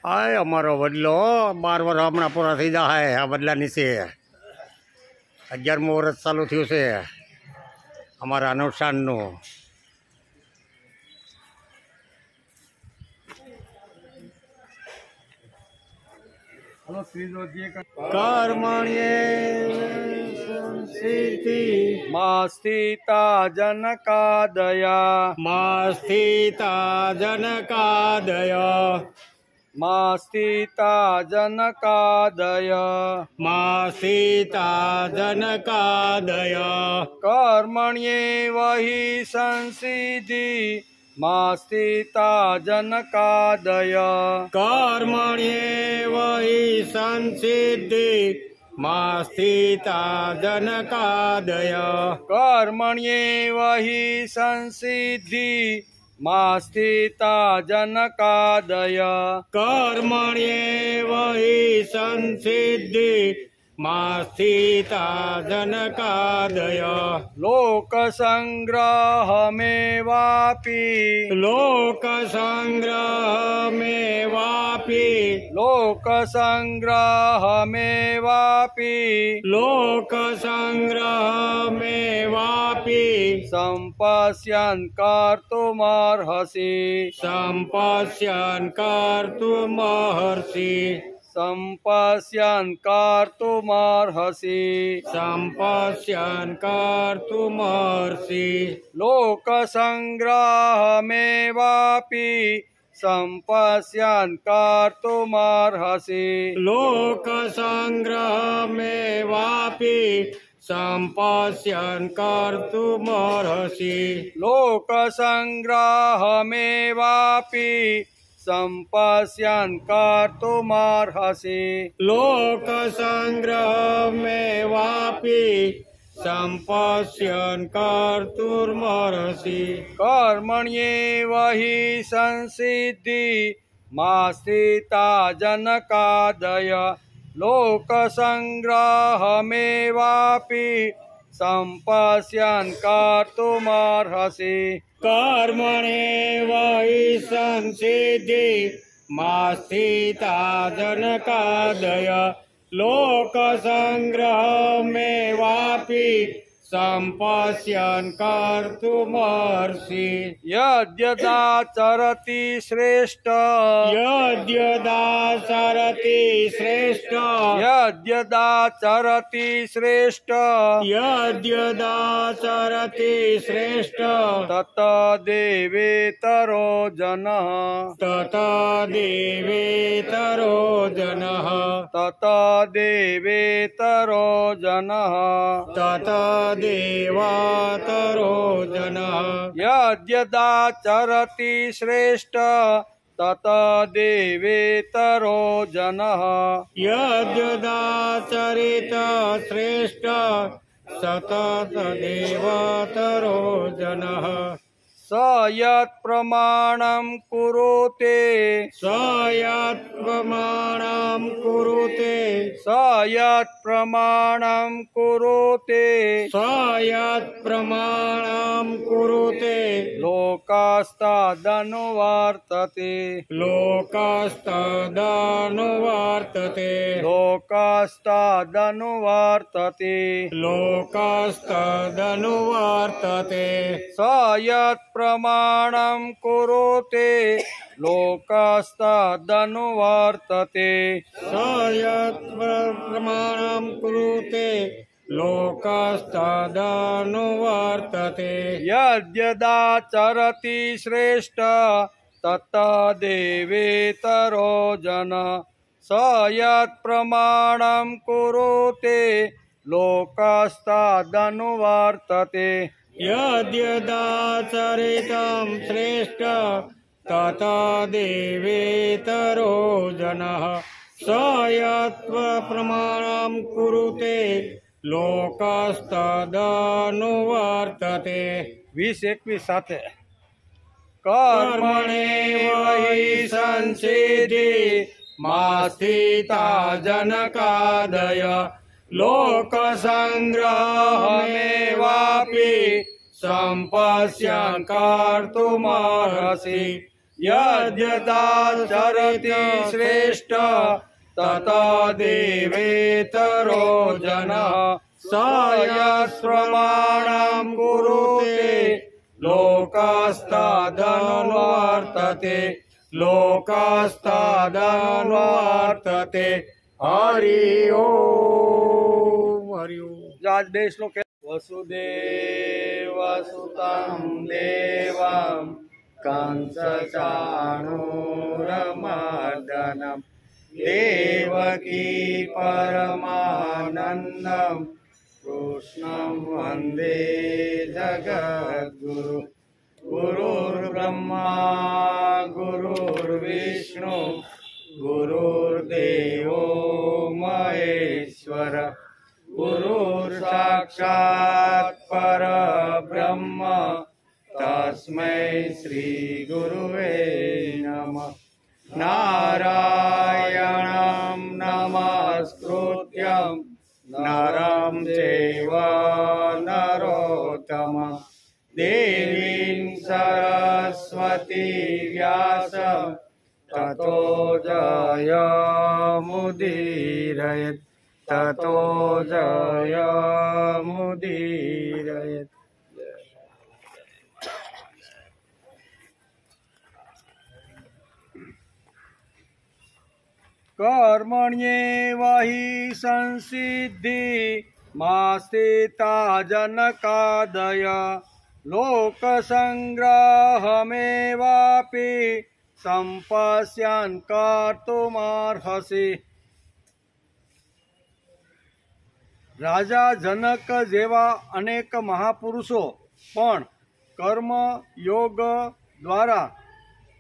हाय अमारो वडलो 12 वर्ष हमणा पूरा थी जाए। आ वडला नीचे 11मो वर्ष चालू थयुं छे अमारा अनुष्ठाननु। कर्मण्ये संसिद्धि मास्थिता जनकादय मास्थिता जनकादय मास्थिता जनकादय मास्थिता जनकादय कर्मण्ये वहि संसिद्धि मास्थिता जनकादय कर्मण्ये वहि संसिद्धि मास्थिता जनकादय कर्मण्ये वहि संसिद्धि मास्थिता जनकादय कर्मण्ये वहि संसिद्धि मास्थिता जनकादय लोकसंग्रहमेवापि लोकसंग्रहमेवापि लोकसंग्रहमेवापि लोकसंग्रहमेवापि सम्पश्यन् कर्तुमर्हसि सम्पश्यन् कर्तुमर्हसि सम्पश्यन् कर्तुमर्हसि सम्पश्यन् कर्तुमर्हसि लोकसंग्रहमेवापि सम्पश्यन् कर्तुमर्हसि लोकसंग्रहमेवापि सम्पश्यन् कर्तुमर्हसि लोकसंग्रहमेवापि सम्पश्यन् कर्तुमर्हसि लोकसंग्रहमेवापि सम्पश्यन् कर्तुमर्हसि कर्मण्येव हि संसिद्धि मास्थिता जनकादय लोकसंग्रहमेवापि सम्पश्यन् कर्तुमर्हसि कर्मण्येव हि संसिद्धि मास्थिता जनकादय लोकसंग्रहमेवापि सम्पश्यन् कर्तुमर्हसि यद्यदाचरति श्रेष्ठ यद्यदाचरति श्रेष्ठ यद्यदाचरति श्रेष्ठ यद्यदाचरति श्रेष्ठ तत्तदेवेतरो जनः तत्तदेवेतरो जनः तत्तदेवेतरो जनः तत्तदेवेतरो जनः यद्यदाचरति श्रेष्ठ तत्तदेवेतरो जनः यद्यदाचरित श्रेष्ठ सततदेवेतरो जनः स यत् प्रमाणं कुरुते स यत् प्रमाणं कुरुते स यत् प्रमाणं कुरुते स यत् प्रमाणं कुरुते लोकास्तादनुवर्तते लोकास्तदनुवर्तते लोकास्तादनुवर्तते लोकास्तदनुवर्तते स यत् प्रमाणं कुरुते लोकास्तादनुवर्तते स यत् प्रमाणं कुरुते लोकास्तदनुवर्तते यद्यदाचरति श्रेष्ठ तत्तदेवेतरो जन स यत् प्रमाणं कुरुते लोकास्तादनुवर्तते यद्यदाचरितं श्रेष्ठ ततदेवेतरो जनः स यत् प्रमाणं कुरुते लोकास्तदनुवर्तते 20-21 સાથે कर्मणेव हि संसिद्धि मा स्थिता जनकादय लोकसंग्रहमेवापि सम्पश्यन् कर्तुमर्हसि यद्यदाचरति श्रेष्ठ ततदेवेतरो जनः स यत् प्रमाणं कुरुते लोकास्तादनुवर्तते लोकास्तादनुवर्तते हरि ओम हरि ओम। आज 2 શ્લોક वसुदेवसुतं देवं कंसचाणूरमर्दनं देवकी परमानन्दं कृष्णं वन्दे जगद्गुरु गुरुर्ब्रह्मा गुरुर्विष्णु गुरुर्देवो महेश्वर गुरुर्साक्षात् परब्रह्म तस्मै श्री गुरुवे नमः। नारायणं नमस्कृत्यं नरं चैव नरोत्तमं देवीं सरस्वती व्यासं ततो जयमुदीरयेत् ततो जयमुदीरयेत्। कर्मण्येव हि संसिद्धि मा स्थिता जनकादय लोकसंग्रहमेवापि सम्पश्यन् कर्तुमर्हसि। રાજા જનક જેવા અનેક મહાપુરુષો પણ કર્મ યોગ દ્વારા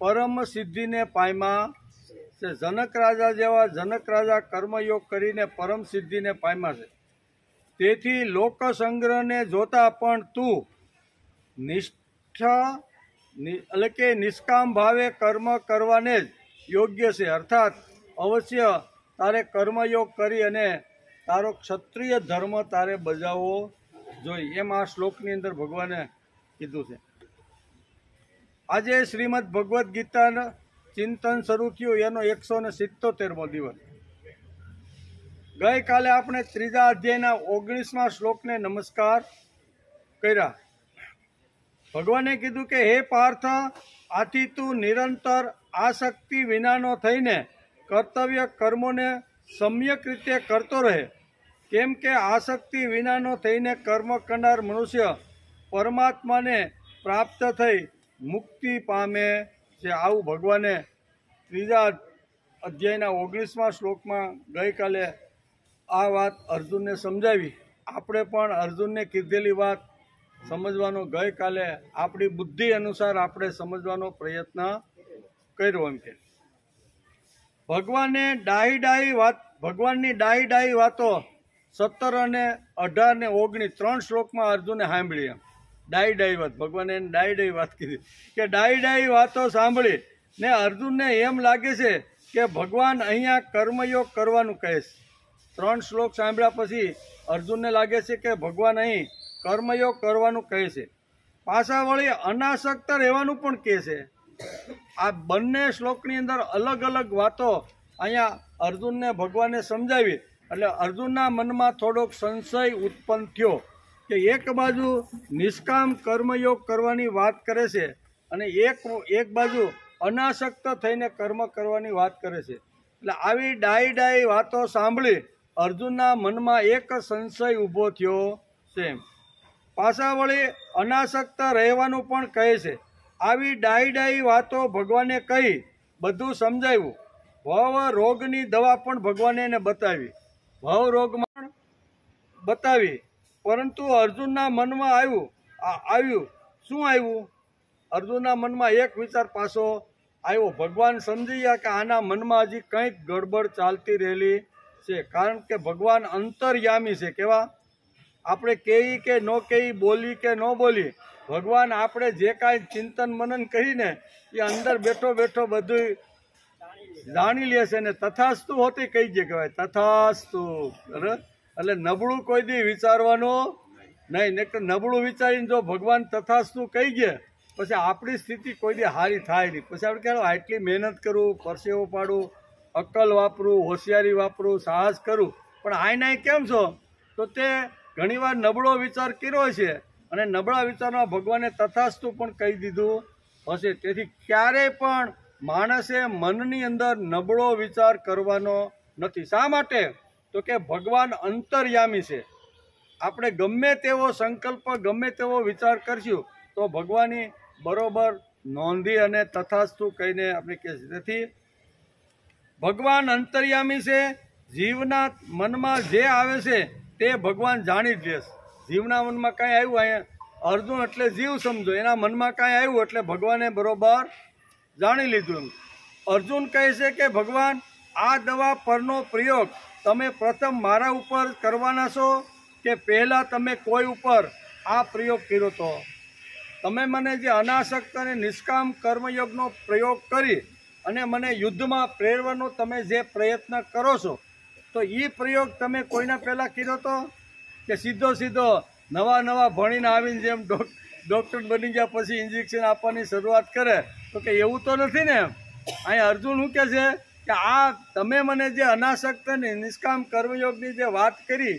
પરમ સિદ્ધિને પામ્યા છે। જનક રાજા જેવા જનક રાજા કર્મયોગ કરીને પરમ સિદ્ધિને પામ્યા છે। તેથી લોક સંગ્રહને જોતા પણ તું નિષ્ઠા એટલે કે નિષ્કામ ભાવે કર્મ કરવાને જ યોગ્ય છે। અર્થાત અવશ્ય તારે કર્મયોગ કરી અને તારો ક્ષત્રિય ધર્મ તારે બજાવવો જોઈએ, એમ આ શ્લોકની અંદર ભગવાને કીધું છે। આજે શ્રીમદ ભગવદ્ ગીતાનું ચિંતન શરૂ થયું, એનો 177મો દિવસ। ગઈકાલે આપણે 3જા અધ્યાયના 19મા શ્લોકને નમસ્કાર કર્યા। ભગવાને કીધું કે હે પાર્થ, આથી તું નિરંતર આસક્તિ વિનાનો થઈને કર્તવ્ય કર્મોને સમ્યક રીતે કરતો રહે, કેમ કે આસક્તિ વિનાનો થઈને કર્મ કરનાર મનુષ્ય પરમાત્માને પ્રાપ્ત થઈ મુક્તિ પામે છે। આવું ભગવાને 3જા અધ્યાયના 19મા શ્લોકમાં ગઈકાલે આ વાત અર્જુનને સમજાવી। આપણે પણ અર્જુનને કીધેલી વાત સમજવાનો ગઈકાલે આપણી બુદ્ધિ અનુસાર આપણે સમજવાનો પ્રયત્ન કર્યો। એમ કે ભગવાનની ડાહી વાતો 17 અને 18 ને 19 3 શ્લોકમાં અર્જુને સાંભળી। ડાઈ વાત, ભગવાને એને ડાઈ વાત કીધી કે ડાઈ વાતો સાંભળી ને અર્જુનને એમ લાગે છે કે ભગવાન અહીંયા કર્મયોગ કરવાનું કહે છે. 3 શ્લોક સાંભળ્યા પછી અર્જુનને લાગે છે કે ભગવાન અહીં કર્મયોગ કરવાનું કહે છે. પાછા વળી અનાસક્ત રહેવાનું પણ કહે છે. આ બંને શ્લોકની અંદર અલગ અલગ વાતો અહીંયા અર્જુનને ભગવાને સમજાવી એટલે અર્જુનના મનમાં થોડોક સંશય ઉત્પન્ન થયો કે એક બાજુ નિષ્કામ કર્મયોગ કરવાની વાત કરે છે અને એક બાજુ અનાસક્ત થઈને કર્મ કરવાની વાત કરે છે. એટલે આવી ડાઈ વાતો સાંભળી અર્જુનના મનમાં એક સંશય ઊભો થયો છે. પાછા વળી અનાસક્ત રહેવાનું પણ કહે છે. આવી ડાઈ વાતો ભગવાને કહી બધું સમજાવ્યું. ભવ રોગની દવા પણ ભગવાને એને બતાવી, ભવ રોગમાં બતાવી. પરંતુ અર્જુનના મનમાં આવ્યું શું આવ્યું? અર્જુનના મનમાં એક વિચાર પાછો આવ્યો. ભગવાન સમજી ગયા કે આના મનમાં હજી કંઈક ગડબડ ચાલતી રહેલી છે. કારણ કે ભગવાન અંતર્યામી છે. કેવા? આપણે કહેવી કે ન કહેવી, બોલી કે ન બોલી, ભગવાન આપણે જે કાંઈ ચિંતન મનન કરીને એ અંદર બેઠો બેઠો બધું જાણી લે છે ને તથાસ્તુ હોતી કહી જે કહેવાય, તથાસ્તુ. એટલે નબળું કોઈ દી વિચારવાનું નહીં. નબળું વિચારીને જો ભગવાન તથાસ્તુ કહી ગયા પછી આપણી સ્થિતિ કોઈ દી સારી થાય નહીં. પછી આપણે કહેવાય આટલી મહેનત કરું, પરસેવો પાડું, અક્કલ વાપરું, હોશિયારી વાપરું, સાહસ કરું, પણ આયના કેમ છો? તો તે ઘણીવાર નબળો વિચાર કર્યો છે અને નબળા વિચારમાં ભગવાને તથાસ્તુ પણ કહી દીધું હશે. તેથી ક્યારેય પણ માણસે મનની અંદર નબળો વિચાર કરવાનો નથી. શા માટે? તો કે ભગવાન અંતર્યામી છે. આપણે ગમે તેવો સંકલ્પ, ગમે તેવો વિચાર કરશું તો ભગવાનની બરોબર નોંધી અને તથાસ્તુ કહીને આપણે કહે છે. તેથી ભગવાન અંતર્યામી છે. જીવના મનમાં જે આવે છે તે ભગવાન જાણી જ લેશે. જીવના મનમાં કાંઈ આવ્યું, અહીંયા અર્જુન એટલે જીવ સમજો, એના મનમાં કાંઈ આવ્યું એટલે ભગવાને બરોબર જાણી લીધું. અર્જુન કહે છે કે ભગવાન આ દવા પરનો પ્રયોગ તમે પ્રથમ મારા ઉપર કરવાના છો કે પહેલાં તમે કોઈ ઉપર આ પ્રયોગ કર્યો હતો? તમે મને જે અનાસક્ત અને નિષ્કામ કર્મયોગનો પ્રયોગ કરી અને મને યુદ્ધમાં પ્રેરવાનો તમે જે પ્રયત્ન કરો છો તો એ પ્રયોગ તમે કોઈના પહેલાં કર્યો હતો કે સીધો નવા ભણીને આવીને જેમ ડૉક્ટર બની ગયા પછી ઇન્જેક્શન આપવાની શરૂઆત કરે? તો કે એવું તો નથી ને. અહીં અર્જુન શું કહે છે કે આ તમે મને જે અનાસક્ત અને નિષ્કામ કર્મયોગની જે વાત કરી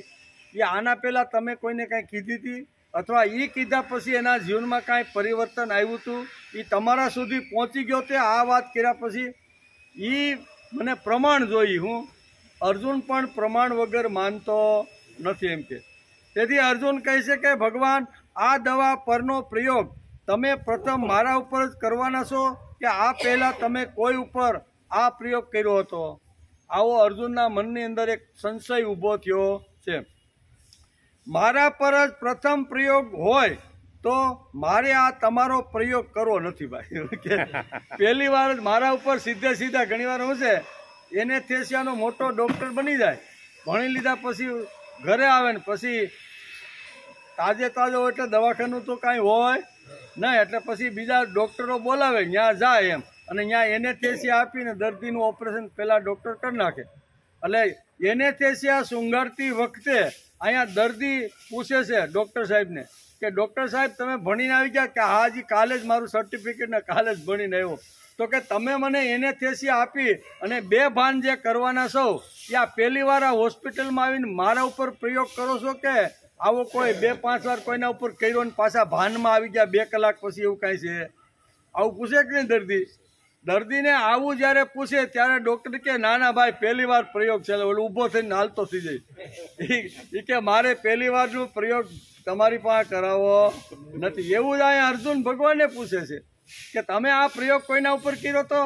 એ આના પહેલાં તમે કોઈને કાંઈ કીધી હતી અથવા એ કીધા પછી એના જીવનમાં કાંઈ પરિવર્તન આવ્યું હતું? એ તમારા સુધી પહોંચી ગયો તે આ વાત કર્યા પછી? એ મને પ્રમાણ જોઈ. હું અર્જુન પણ પ્રમાણ વગર માનતો નથી એમ કે. તેથી અર્જુન કહે છે કે ભગવાન આ દવા પરનો પ્રયોગ તમે પ્રથમ મારા ઉપર જ કરવાના છો કે આ પહેલાં તમે કોઈ ઉપર આ પ્રયોગ કર્યો હતો? આવો અર્જુનના મનની અંદર એક સંશય ઊભો થયો છે. મારા પર જ પ્રથમ પ્રયોગ હોય તો મારે આ તમારો પ્રયોગ કરવો નથી ભાઈ. પહેલી વાર જ મારા ઉપર સીધા ઘણીવાર શું છે એનેસ્થેસિયાનો મોટો ડૉક્ટર બની જાય, ભણી લીધા પછી ઘરે આવે ને પછી તાજો એટલે દવાખાનું તો કાંઈ હોય નહીં એટલે પછી બીજા ડૉક્ટરો બોલાવે, ત્યાં જાય એમ અને ત્યાં એનેસ્થેસિયા આપીને દર્દીનું ઓપરેશન પહેલાં ડૉક્ટર કરી નાખે. એટલે એનેસ્થેસિયા સૂંઘાડતી વખતે અહીંયા દર્દી પૂછે છે ડૉક્ટર સાહેબને કે ડૉક્ટર સાહેબ તમે ભણીને આવી ગયા? કે હાજી કાલે જ મારું સર્ટિફિકેટ ને કાલે જ ભણીને આવ્યો. તો કે તમે મને એનેસ્થેસિયા આપી અને બે ભાન જે કરવાના છો એ આ પહેલી વાર આ હોસ્પિટલમાં આવીને મારા ઉપર પ્રયોગ કરો છો કે આવો કોઈ 2-5 વાર કોઈના ઉપર કર્યો ને પાછા ભાનમાં આવી ગયા 2 કલાક પછી એવું કાંઈ છે? આવું પૂછે કે નહીં દર્દી? દર્દીને આવું જ્યારે પૂછે ત્યારે ડૉક્ટર કે ના ભાઈ પહેલી વાર પ્રયોગ છે. ઓલો ઊભો થઈને હાલતો થઈ જાય. એ કે મારે પહેલી વારનો પ્રયોગ તમારી પાસે કરાવવો નથી. એવું જ અહીંયા અર્જુન ભગવાનને પૂછે છે કે તમે આ પ્રયોગ કોઈના ઉપર કર્યો હતો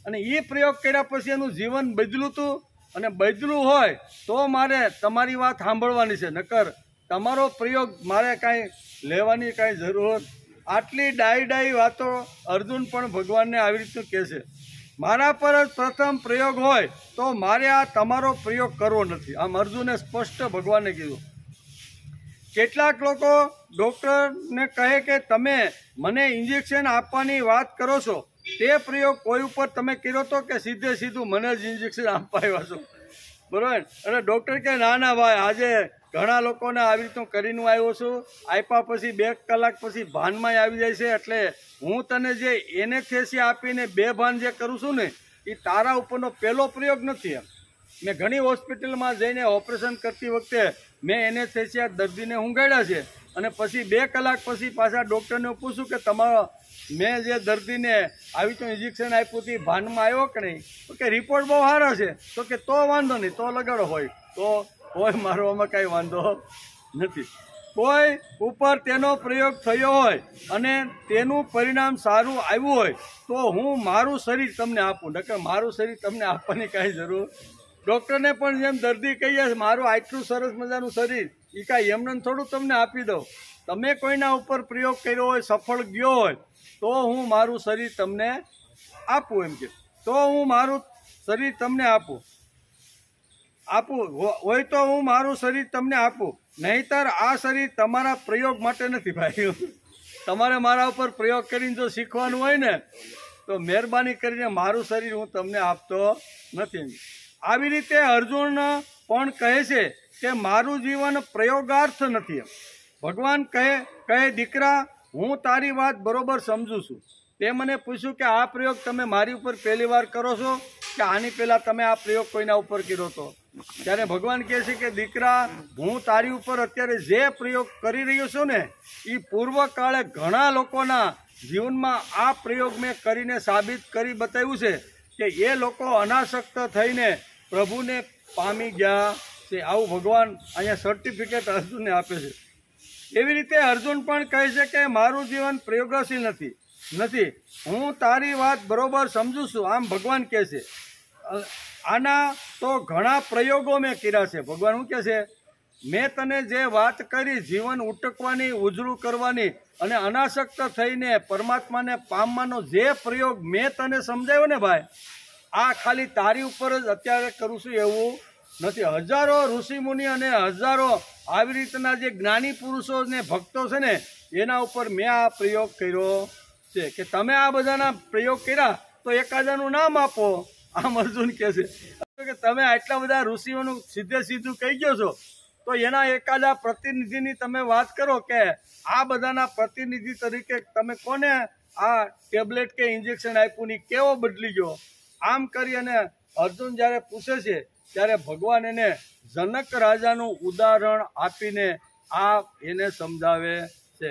અને એ પ્રયોગ કર્યા પછી એનું જીવન બદલું હતું અને બદલું હોય તો મારે તમારી વાત સાંભળવાની છે, નકર તમારો પ્રયોગ મારે કાંઈ લેવાની કાંઈ જરૂર. આટલી ડાઈ વાતો અર્જુન પણ ભગવાનને આવી રીતનું કહે છે. મારા પર જ પ્રથમ પ્રયોગ હોય તો મારે આ તમારો પ્રયોગ કરવો નથી. આમ અર્જુને સ્પષ્ટ ભગવાનને કીધું. કેટલાક લોકો ડૉક્ટરને કહે કે તમે મને ઇન્જેક્શન આપવાની વાત કરો છો, તે પ્રયોગ કોઈ ઉપર તમે કર્યો તો કે સીધું મને જ ઇન્જેક્શન આપવા આવ્યા છો? બરાબર. અને ડૉક્ટર કે ના ના ભાઈ, આજે ઘણા લોકોને આવી રીતનું કરીને આવ્યો છું, આપ્યા પછી 2 કલાક પછી ભાનમાં આવી જાય છે, એટલે હું તને જે એનેસ્થેસિયા આપીને બેભાન જે કરું છું ને, એ તારા ઉપરનો પહેલો પ્રયોગ નથી. એમ મેં ઘણી હોસ્પિટલમાં જઈને ઓપરેશન કરતી વખતે મેં એનેસ્થેસિયા દર્દીને ઊંઘાડ્યા છે, અને પછી 2 કલાક પછી પાછા ડૉક્ટરને પૂછું કે તમારો મેં જે દર્દીને આવી તો ઇન્જેક્શન આપ્યું હતું ભાનમાં આવ્યો કે નહીં? તો કે રિપોર્ટ બહુ સારો છે. તો કે તો વાંધો નહીં, તો લગાડો હોય. તો કોઈ મારો આમાં કાંઈ વાંધો નથી. કોઈ ઉપર તેનો પ્રયોગ થયો હોય અને તેનું પરિણામ સારું આવ્યું હોય તો હું મારું શરીર તમને આપું, નકર મારું શરીર તમને આપવાની કાંઈ જરૂર. ડૉક્ટરને પણ જેમ દર્દી કહીએ મારું આટલું સરસ મજાનું શરીર, એ કાંઈ એમને થોડું તમને આપી દઉં. તમે કોઈના ઉપર પ્રયોગ કર્યો હોય, સફળ ગયો હોય, તો હું મારું શરીર તમને આપું. એમ કે તો હું મારું શરીર તમને આપું હોય તો હું મારું શરીર તમને આપું, નહીંતર આ શરીર તમારા પ્રયોગ માટે નથી ભાઈ. તમારે મારા ઉપર પ્રયોગ કરીને જો શીખવાનું હોય ને તો મહેરબાની કરીને મારું શરીર હું તમને આપતો નથી. આવી રીતે અર્જુન પણ કહે છે કે મારું જીવન પ્રયોગાર્થ નથી. ભગવાન કહે દીકરા, હું તારી વાત બરોબર સમજું છું. તે મને પૂછ્યું કે આ પ્રયોગ તમે મારી ઉપર પહેલી વાર કરો છો કે આની પહેલાં તમે આ પ્રયોગ કોઈના ઉપર કર્યો હતો? ત્યારે ભગવાન કહે છે કે દીકરા, હું તારી ઉપર અત્યારે જે પ્રયોગ કરી રહ્યો છું ને, એ પૂર્વકાળે ઘણા લોકોના જીવનમાં આ પ્રયોગ મેં કરીને સાબિત કરી બતાવ્યું છે કે એ લોકો અનાસક્ત થઈને પ્રભુને પામી ગયા છે. આવું ભગવાન અહીંયા સર્ટિફિકેટ અર્જુનને આપે છે. એવી રીતે અર્જુન પણ કહે છે કે મારું જીવન પ્રયોગશીલ નથી. હું તારી વાત બરોબર સમજું છું. આમ ભગવાન કહે છે. આના તો ઘણા પ્રયોગો મેં કર્યા છે. ભગવાન શું કહે છે? મેં તને જે વાત કરી જીવન ઉટકવાની, ઉજળું કરવાની અને અનાસક્ત થઈને પરમાત્માને પામવાનો જે પ્રયોગ મેં તને સમજાવ્યો ને ભાઈ, આ ખાલી તારી ઉપર જ અત્યારે કરું છું એવું નથી. હજારો ઋષિમુનિ અને હજારો આવી રીતના જે જ્ઞાની પુરુષો ને ભક્તો છે ને, એના ઉપર મેં આ પ્રયોગ કર્યો છે. કે તમે આ બધાના પ્રયોગ કર્યા તો એકાદાનું નામ આપો. આમ અર્જુન કહે છે કે તમે આટલા બધા ઋષિઓનું સીધું કહી ગયો છો, તો એના એકાદા પ્રતિનિધિની તમે વાત કરો કે આ બધાના પ્રતિનિધિ તરીકે તમે કોને આ ટેબ્લેટ કે ઇન્જેક્શન આપ્યું ની કેવો બદલી ગયો? આમ કરી અને અર્જુન જ્યારે પૂછે છે ત્યારે ભગવાન એને જનક રાજાનું ઉદાહરણ આપીને એને સમજાવે છે.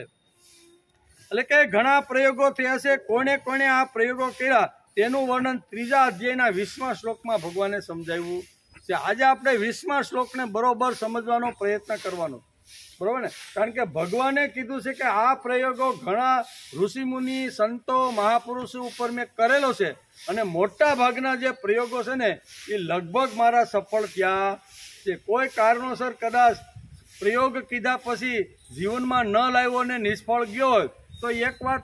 એટલે કે ઘણા પ્રયોગો થયા છે. કોણે કોણે આ પ્રયોગો કર્યા તેનું વર્ણન 3 અધ્યાયના 20મા શ્લોકમાં ભગવાને સમજાવ્યું છે. આજે આપણે 20મા શ્લોકને બરોબર સમજવાનો પ્રયત્ન કરવાનો, બરોબર ને? કારણ કે ભગવાને કીધું છે કે આ પ્રયોગો ઘણા ઋષિમુનિ, સંતો, મહાપુરુષો ઉપર મેં કરેલો છે, અને મોટા ભાગના જે પ્રયોગો છે ને એ લગભગ મારા સફળ થયા છે. કોઈ કારણોસર કદાચ પ્રયોગ કીધા પછી જીવનમાં ન લાવ્યો અને નિષ્ફળ ગયો હોય તો એક વાત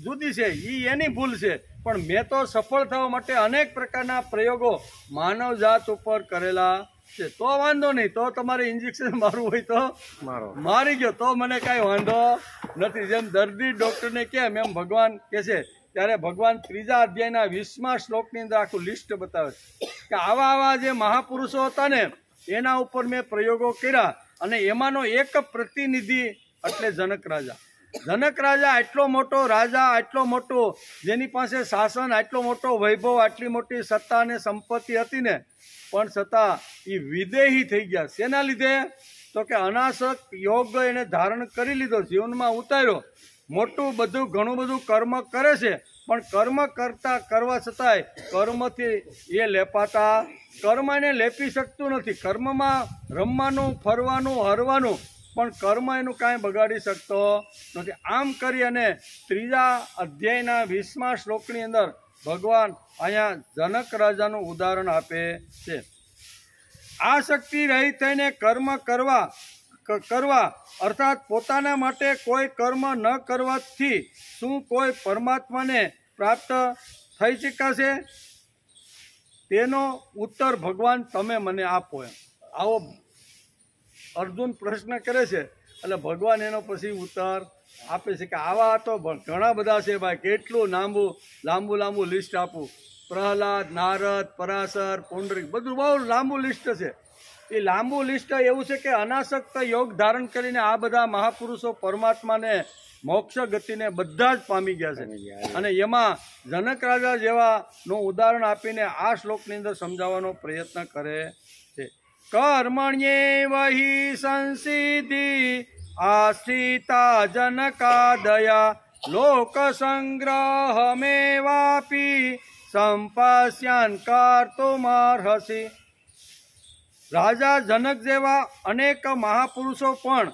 જુદી છે, એ એની ભૂલ છે. પણ મેં તો સફળ થવા માટે અનેક પ્રકારના પ્રયોગો માનવ જાત ઉપર કરેલા છે. તો વાંધો નહીં, તો તમારે ઇન્જેક્શન મારવું હોય તો મારી ગયો તો મને કાંઈ વાંધો નથી. જેમ દર્દી ડૉક્ટરને કેમ એમ ભગવાન કહે છે. ત્યારે ભગવાન 3 અધ્યાયના 20મા શ્લોકની અંદર આખું લિસ્ટ બતાવે છે કે આવા જે મહાપુરુષો હતા ને એના ઉપર મેં પ્રયોગો કર્યા, અને એમાંનો એક પ્રતિનિધિ એટલે જનક રાજા. જનક રાજા આટલો મોટો રાજા, આટલો મોટો જેની પાસે શાસન, આટલો મોટો વૈભવ, આટલી મોટી સત્તા અને સંપત્તિ હતી ને, પણ છતાં એ વિદેહી થઈ ગયા. શેના લીધે? તો કે અનાસક્ત યોગ એને ધારણ કરી લીધો, જીવનમાં ઉતાર્યો. મોટું બધું ઘણું બધું કર્મ કરે છે, પણ કર્મ કરવા છતાંય કર્મથી એ લેપાતા, કર્મ એને લેપી શકતું નથી. કર્મમાં રમવાનું, ફરવાનું, હરવાનું, પણ કર્મ એનું કાંઈ બગાડી શકતો નથી. આમ કરી અને 3 અધ્યાયના 20મા શ્લોકની અંદર ભગવાન અહીંયા જનક રાજાનું ઉદાહરણ આપે છે. આ શક્તિ રહિત થઈને કર્મ કરવા અર્થાત પોતાના માટે કોઈ કર્મ ન કરવાથી શું કોઈ પરમાત્માને પ્રાપ્ત થઈ શકાશે? તેનો ઉત્તર ભગવાન તમે મને આપો. એમ આવો અર્જુન પ્રશ્ન કરે છે. એટલે ભગવાન એનો પછી ઉત્તર આપે છે કે આવા તો ઘણા બધા છે ભાઈ, કેટલું લાંબુ લિસ્ટ આપું. પ્રહલાદ, નારદ, પરાશર, પુંડરીક, બધું બહુ લાંબુ લિસ્ટ છે. એ લાંબુ લિસ્ટ એવું છે કે અનાસક્ત યોગ ધારણ કરીને આ બધા મહાપુરુષો પરમાત્માને મોક્ષ ગતિને બધા જ પામી ગયા છે. અને એમાં જનક રાજા જેવાનું ઉદાહરણ આપીને આ શ્લોકની અંદર સમજાવવાનો પ્રયત્ન કરે છે. કર્મણ્યે વહી સંસિદ્ધિ આશ્રિતા જનકાદયા લોક સંગ્રહ મેવાપી સંપાસ્યાન કર્તુમર્હસી. રાજા જનક જેવા અનેક મહાપુરુષો પણ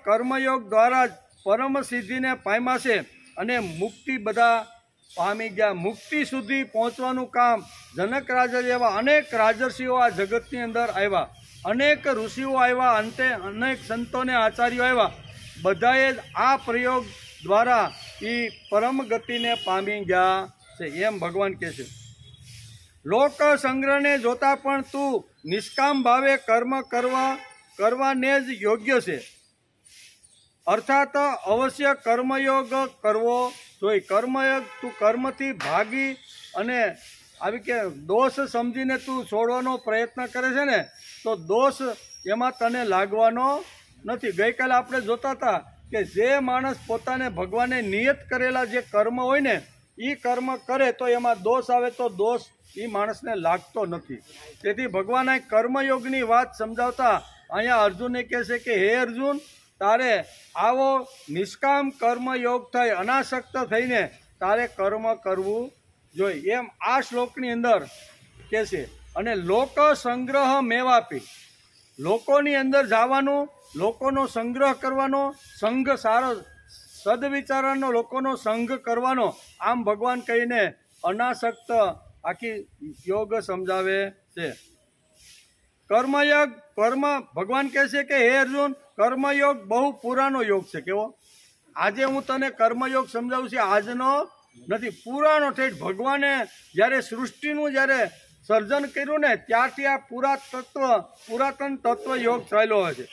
કર્મયોગ દ્વારા જ પરમ સિદ્ધિને પામ્યા છે અને મુક્તિ બધા પામી ગયા. મુક્તિ સુધી પહોંચવાનું કામ જનક રાજા જેવા અનેક રાજર્ષિઓ આ જગતની અંદર આવ્યા, અનેક ઋષિઓ આવ્યા, અંતે અનેક સંતોને આચાર્યો આવ્યા. બધાએ આ પ્રયોગ દ્વારા એ પરમ ગતિને પામી ગયા છે એમ ભગવાન કહે છે. લોક સંગ્રહને જોતા પણ તું નિષ્કામ ભાવે કર્મ કરવાને જ યોગ્ય છે. અર્થાત અવશ્ય કર્મયોગ કરવો જોઈએ. કર્મયોગ તું કર્મથી ભાગી અને આવી કે દોષ સમજીને તું છોડવાનો પ્રયત્ન કરે છે ને, તો દોષ એમાં તને લાગવાનો નથી. ગઈકાલે આપણે જોતા હતા કે જે માણસ પોતાને ભગવાને નિયત કરેલા જે કર્મ હોય ને એ કર્મ કરે તો એમાં દોષ આવે તો દોષ એ માણસને લાગતો નથી. તેથી ભગવાન આ કર્મયોગની વાત સમજાવતા અહીંયા અર્જુનને કહે છે કે હે અર્જુન, તારે આવો નિષ્કામ કર્મયોગ થઈ અનાસક્ત થઈને તારે કર્મ કરવું જોઈએ એમ આ શ્લોકની અંદર કહે છે. અને લોક સંગ્રહ મેવાપી, લોકોની અંદર જવાનું, લોકોનો સંગ્રહ કરવાનો, સંઘ સારો સદવિચારનો લોકોનો સંઘ કરવાનો, આમ ભગવાન કહીને અનાસક્ત આખી યોગ સમજાવે છે. ભગવાન કહે છે કે હે અર્જુન, કર્મયોગ બહુ પુરાનો યોગ છે. કેવો? આજે હું તને કર્મયોગ સમજાવું છું, આજનો નથી, પુરાણો ઠેઠ ભગવાને જ્યારે સૃષ્ટિનું જ્યારે સર્જન કર્યું ને ત્યારથી આ પુરાતન તત્વ યોગ થયેલો હોય છે.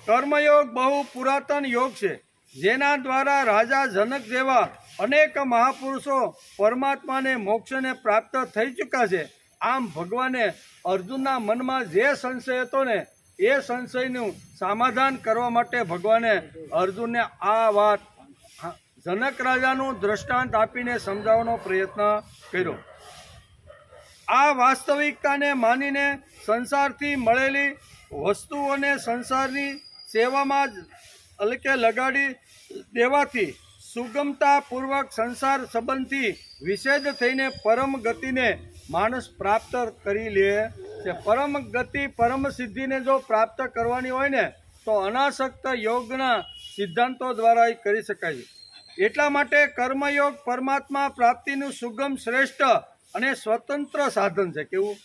કર્મયોગ બહુ પુરાતન યોગ છે, જેના દ્વારા રાજા જનક જેવા અનેક મહાપુરુષો પરમાત્માને મોક્ષને પ્રાપ્ત થઈ ચૂક્યા છે. આમ ભગવાને અર્જુનના મનમાં જે સંશય હતો ને એ સંશયનું સમાધાન કરવા માટે ભગવાને અર્જુનને આ વાત જનક રાજાનું દ્રષ્ટાંત આપીને સમજાવવાનો પ્રયત્ન કર્યો. આ વાસ્તવિકતાને માનીને સંસારથી મળેલી વસ્તુઓને સંસારની સેવામાં જ લગાડી દેવાથી સુગમતાપૂર્વક સંસાર સંબંધથી વિષેદ થઈને પરમ ગતિને માણસ પ્રાપ્ત કરી લે છે. પરમ ગતિ પરમ સિદ્ધિને જો પ્રાપ્ત કરવાની હોય ને તો અનાસક્ત યોગના સિદ્ધાંતો દ્વારા કરી શકાય છે. એટલા માટે કર્મયોગ પરમાત્મા પ્રાપ્તિનું સુગમ, શ્રેષ્ઠ અને સ્વતંત્ર સાધન છે. કેવું?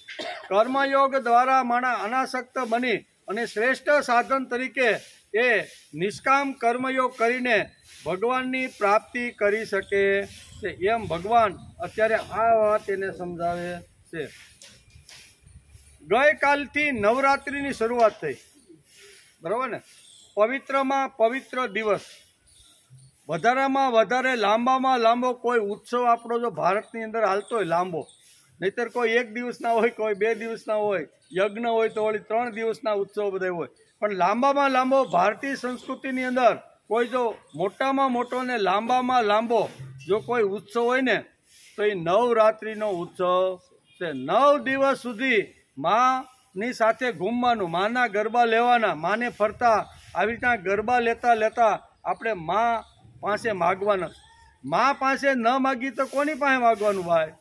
કર્મયોગ દ્વારા માણસ અનાસક્ત બની અને શ્રેષ્ઠ સાધન તરીકે એ નિષ્કામ કર્મયોગ કરીને ભગવાનની પ્રાપ્તિ કરી શકે છે એમ ભગવાન અત્યારે આ વાત એને સમજાવે છે. ગઈકાલથી નવરાત્રિની શરૂઆત થઈ, બરાબર ને? પવિત્રમાં પવિત્ર દિવસ, વધારેમાં વધારે લાંબામાં લાંબો કોઈ ઉત્સવ આપણો જો ભારતની અંદર હાલતો હોય લાંબો, નહીતર કોઈ એક દિવસના હોય, કોઈ 2 દિવસના હોય, યજ્ઞ હોય તો વળી 3 દિવસના ઉત્સવ બધા હોય. પણ લાંબામાં લાંબો ભારતીય સંસ્કૃતિની અંદર કોઈ જો મોટામાં મોટો ને લાંબામાં લાંબો જો કોઈ ઉત્સવ હોય ને તો એ નવરાત્રિનો ઉત્સવ છે. 9 દિવસ સુધી માની સાથે ઘૂમવાનું, માના ગરબા લેવાના, માને ફરતા આવી રીતના ગરબા લેતા લેતા આપણે મા પાસે માગવાના. મા પાસે ન માગી તો કોની પાસે માગવાનું ભાઈ?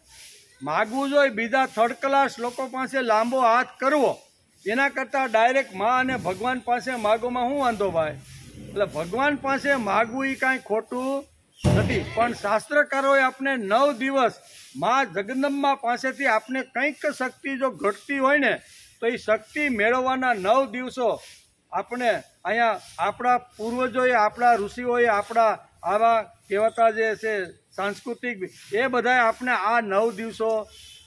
માગવું જોઈએ બીજા થર્ડ ક્લાસ લોકો પાસે લાંબો હાથ કરવો, એના કરતાં ડાયરેક્ટ મા અને ભગવાન પાસે માગોમાં શું વાંધો ભાઈ? એટલે ભગવાન પાસે માગવું એ કાંઈ ખોટું નથી. પણ શાસ્ત્રકારોએ આપણે 9 દિવસ મા જગદંબા પાસેથી આપણે કંઈક શક્તિ જો ઘટતી હોય ને તો એ શક્તિ મેળવવાના 9 દિવસો આપણે અહીંયા આપણા પૂર્વજોએ, આપણા ઋષિઓએ, આપણા આવા કહેવાતા જે છે સાંસ્કૃતિક, એ બધાએ આપણે આ 9 દિવસો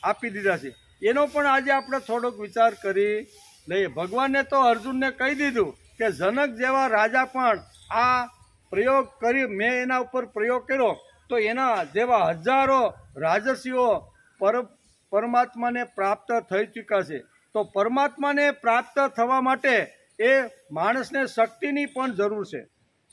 આપી દીધા છે. એનો પણ આજે આપણે થોડોક વિચાર કરી લઈએ. ભગવાને તો અર્જુનને કહી દીધું કે જનક જેવા રાજા પણ આ પ્રયોગ કરી, મેં એના ઉપર પ્રયોગ કર્યો તો એના જેવા હજારો રાજસીઓ પરમાત્માને પ્રાપ્ત થઈ ચૂક્યા છે. તો પરમાત્માને પ્રાપ્ત થવા માટે એ માણસને શક્તિની પણ જરૂર છે.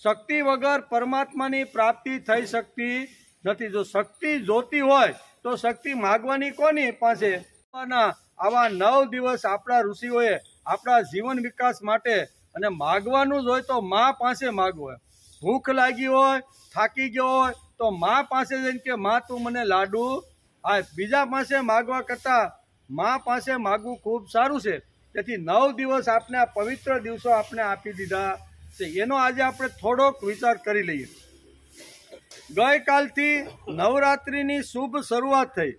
શક્તિ વગર પરમાત્માની પ્રાપ્તિ થઈ શકતી નથી. જો શક્તિ જોતી હોય તો શક્તિ માગવાની કોની પાસે? આવા 9 દિવસ આપણા ઋષિઓએ આપણા જીવન વિકાસ માટે અને માગવાનું જ હોય તો મા પાસે માગવું. ભૂખ લાગી હોય, થાકી ગયો હોય તો મા પાસે જઈને કે મા તું મને લાડુ આ. બીજા પાસે માગવા કરતાં મા પાસે માગવું ખૂબ સારું છે. તેથી 9 દિવસ આપણે આ પવિત્ર દિવસો આપણે આપી દીધા છે. એનો આજે આપણે થોડોક વિચાર કરી લઈએ. ગઈકાલથી નવરાત્રિની શુભ શરૂઆત થઈ.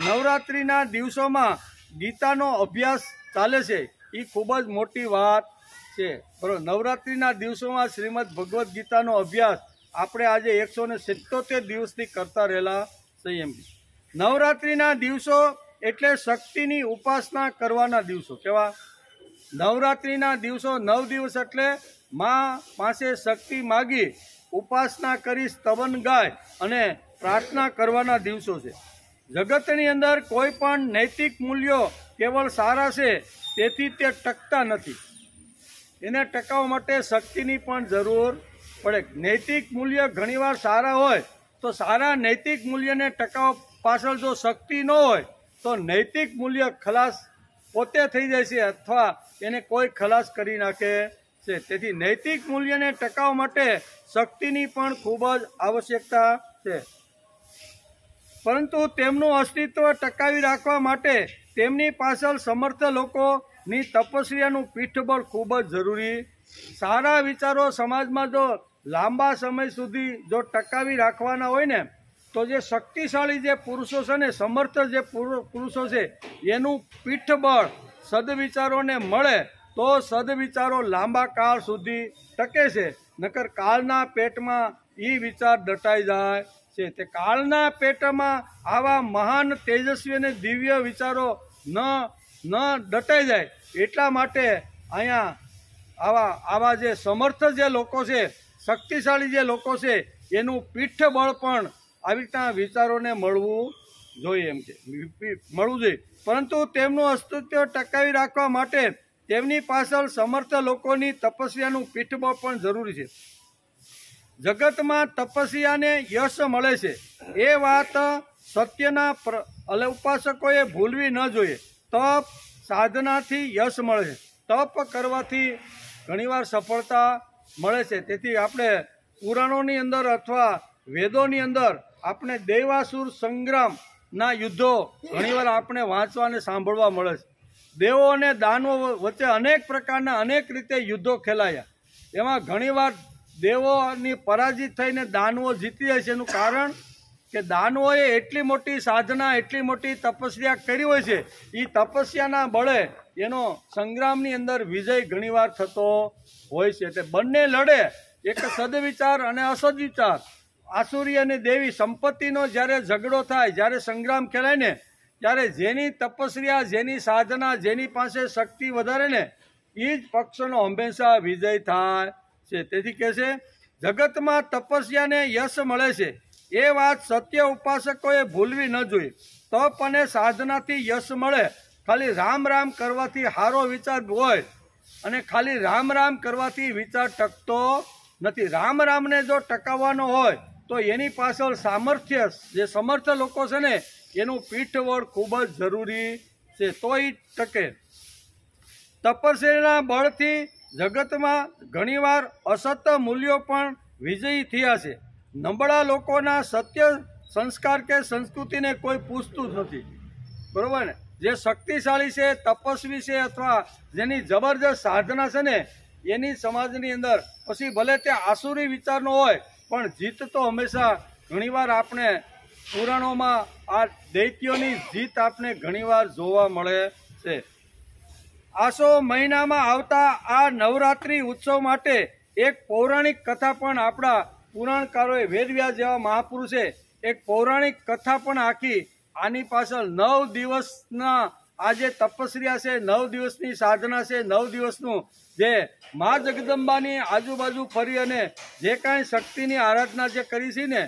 નવરાત્રિના દિવસોમાં ગીતાનો અભ્યાસ ચાલે છે. એ ખૂબ જ મોટી વાત છે. બરાબર, નવરાત્રિના દિવસોમાં શ્રીમદ ભગવદ્ ગીતાનો અભ્યાસ આપણે આજે 177 દિવસથી કરતા રહેલા સંયમ. નવરાત્રિના દિવસો એટલે શક્તિની ઉપાસના કરવાના દિવસો. કેવા? નવરાત્રિના દિવસો 9 દિવસ એટલે મા પાસે શક્તિ માગી, ઉપાસના કરી, સ્તવન ગાય અને પ્રાર્થના કરવાના દિવસો છે. જગતની અંદર કોઈ પણ નૈતિક મૂલ્યો કેવળ સારા છે તેથી તે ટકતા નથી. એને ટકાવવા માટે શક્તિની પણ જરૂર પડે. નૈતિક મૂલ્ય ઘણીવાર સારા હોય તો સારા નૈતિક મૂલ્યને ટકાવવા પાછળ જો શક્તિ ન હોય તો નૈતિક મૂલ્ય ખલાસ પોતે થઈ જાય છે અથવા એને કોઈ ખલાસ કરી નાખે છે. તેથી નૈતિક મૂલ્યને ટકાવવા માટે શક્તિની પણ ખૂબ જ આવશ્યકતા છે. પરંતુ તેમનું અસ્તિત્વ ટકાવી રાખવા માટે તેમની પાછળ સમર્થ લોકોની તપસ્યાનું પીઠબળ ખૂબ જ જરૂરી. સારા વિચારો સમાજમાં જો લાંબા સમય સુધી જો ટકાવી રાખવાના હોય ને તો જે શક્તિશાળી જે પુરુષો છે ને, સમર્થ જે પુરુષો છે, એનું પીઠબળ સદવિચારોને મળે તો સદવિચારો લાંબા કાળ સુધી ટકે છે. નકર કાળના પેટમાં એ વિચાર દટાઈ જાય છે. તે કાળના પેટમાં આવા મહાન તેજસ્વી અને દિવ્ય વિચારો ન દટાઈ જાય એટલા માટે અહીંયા આવા જે સમર્થ જે લોકો છે, શક્તિશાળી જે લોકો છે, એનું પીઠબળ પણ આવી રીતના વિચારોને મળવું જોઈએ. એમ છે મળવું જોઈએ. પરંતુ તેમનું અસ્તિત્વ ટકાવી રાખવા માટે તેમની પાછળ સમર્થ લોકોની તપસ્યાનું પીઠબળ પણ જરૂરી છે. જગતમાં તપસ્યાને યશ મળે છે એ વાત સત્યના ઉપાસકોએ ભૂલવી ન જોઈએ. તપ સાધનાથી યશ મળે છે. તપ કરવાથી ઘણીવાર સફળતા મળે છે. તેથી આપણે પુરાણોની અંદર અથવા વેદોની અંદર આપણે દેવાસુર સંગ્રામના યુદ્ધો ઘણીવાર આપણે વાંચવા અને સાંભળવા મળે છે. દેવો અને દાનવો વચ્ચે અનેક પ્રકારના અનેક રીતે યુદ્ધો ખેલાયા. એમાં ઘણીવાર દેવોની પરાજિત થઈને દાનવો જીતી જાય છે. એનું કારણ કે દાનવોએ એટલી મોટી સાધના, એટલી મોટી તપસ્યા કરી હોય છે. એ તપસ્યાના બળે એનો સંગ્રામની અંદર વિજય ઘણીવાર થતો હોય છે. એટલે બંને લડે, એક સદવિચાર અને અસદવિચાર, આસુરી અને દેવી સંપત્તિનો જ્યારે ઝઘડો થાય, જ્યારે સંગ્રામ ખેલાય ને ત્યારે જેની તપસ્યા, જેની સાધના, જેની પાસે શક્તિ વધારે ને એ જ પક્ષનો હંમેશા વિજય થાય છે. તેથી કહે છે જગતમાં તપસ્યાને યશ મળે છે એ વાત સત્ય ઉપાસકોએ ભૂલવી ન જોઈએ. તપ અને સાધનાથી યશ મળે. ખાલી રામ રામ કરવાથી સારો વિચાર હોય અને ખાલી રામ રામ કરવાથી વિચાર ટકતો નથી. રામ રામને જો ટકાવવાનો હોય તો એની પાછળ સામર્થ્ય, જે સમર્થ લોકો છે ને, એનું પીઠબળ ખૂબ જ જરૂરી છે, તો એ ટકે. તપસ્યાના બળથી જગતમાં ઘણીવાર અસત્ય મૂલ્યો પણ વિજયી થયા છે. નબળા લોકોના સત્ય સંસ્કાર કે સંસ્કૃતિને કોઈ પૂછતું જ નથી. બરોબર ને? જે શક્તિશાળી છે, તપસ્વી છે અથવા જેની જબરજસ્ત સાધના છે ને, એની સમાજની અંદર પછી ભલે તે આસુરી વિચારનો હોય પણ જીત તો હંમેશા ઘણીવાર આપણે પુરાણોમાં આ દૈત્યોની જીત આપણે ઘણીવાર જોવા મળે છે. આસો મહિનામાં આવતા આ નવરાત્રિ ઉત્સવ માટે એક પૌરાણિક કથા પણ આપણા પુરાણકારોએ, વેદવ્યાસ જેવા મહાપુરુષે એક પૌરાણિક કથા પણ આખી આની પાછળ 9 દિવસના આ જે તપસ્યા છે, 9 દિવસની સાધના છે, 9 દિવસનું જે મા જગદંબાની આજુબાજુ ફરી અને જે કાંઈ શક્તિની આરાધના જે કરી છે ને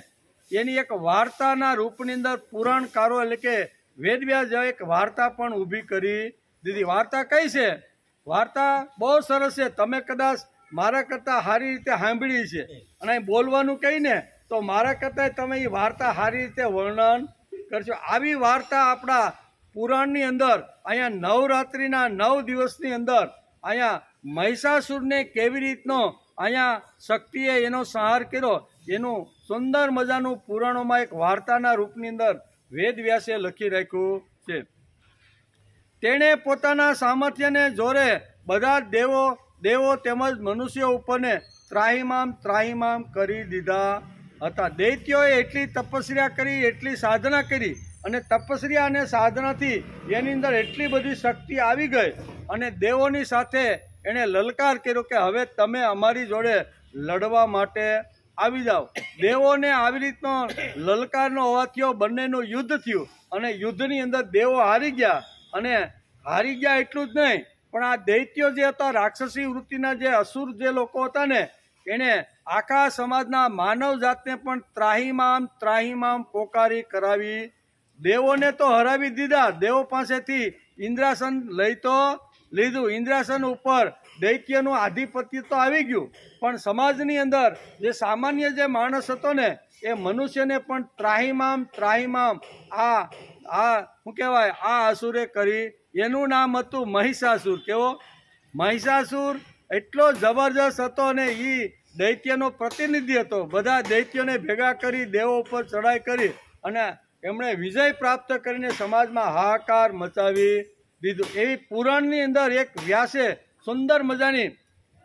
એની એક વાર્તાના રૂપની અંદર પુરાણકારો એટલે કે વેદવ્યાસ એક વાર્તા પણ ઊભી કરી દીધી. વાર્તા કઈ છે? વાર્તા બહુ સરસ છે. તમે કદાચ મારા કરતાં સારી રીતે સાંભળી છે અને બોલવાનું કહીને તો મારા કરતાં તમે એ વાર્તા સારી રીતે વર્ણન કરશો. આવી વાર્તા આપણા પુરાણની અંદર અહીંયા નવરાત્રિના 9 દિવસની અંદર અહીંયા મહિષાસુરને કેવી રીતનો અહીંયા શક્તિએ એનો સંહાર કર્યો એનું સુંદર મજાનું પુરાણોમાં એક વાર્તાના રૂપની અંદર વેદવ્યાસે લખી રાખ્યું છે. તેણે પોતાના સામર્થ્યને જોરે બધા દેવો તેમજ મનુષ્યો ઉપરને ત્રાહિમામ કરી દીધા હતા. દૈત્યોએ એટલી તપસ્યા કરી, એટલી સાધના કરી અને તપસ્યા અને સાધનાથી એની અંદર એટલી બધી શક્તિ આવી ગઈ અને દેવોની સાથે એણે લલકાર કર્યો કે હવે તમે અમારી જોડે લડવા માટે આવી જાઓ. દેવોને આવી રીતનો લલકારનો અવાજ થયો, બંનેનું યુદ્ધ થયું અને યુદ્ધની અંદર દેવો હારી ગયા. અને હારી ગયા એટલું જ નહીં પણ આ દૈત્યો જે હતા, રાક્ષસી વૃત્તિના જે અસુર જે લોકો હતા ને એણે આખા સમાજના માનવ જાતને પણ ત્રાહિમામ પોકારી કરાવી. દેવોને તો હરાવી દીધા, દેવો પાસેથી ઇન્દ્રાસન લઈ તો લીધું. ઇન્દ્રાસન ઉપર દૈત્યનું આધિપત્ય તો આવી ગયું પણ સમાજની અંદર જે સામાન્ય જે માણસ હતો ને એ મનુષ્યને પણ ત્રાહિમામ શું કહેવાય આ અસુરે કરી. એનું નામ હતું મહિષાસુર. કેવો? મહિષાસુર એટલો જબરજસ્ત હતો અને એ દૈત્યનો પ્રતિનિધિ હતો. બધા દૈત્યોને ભેગા કરી દેવો ઉપર ચડાઈ કરી અને એમણે વિજય પ્રાપ્ત કરીને સમાજમાં હાહાકાર મચાવી દીધું. એવી પુરાણની અંદર એક વ્યાસે સુંદર મજાની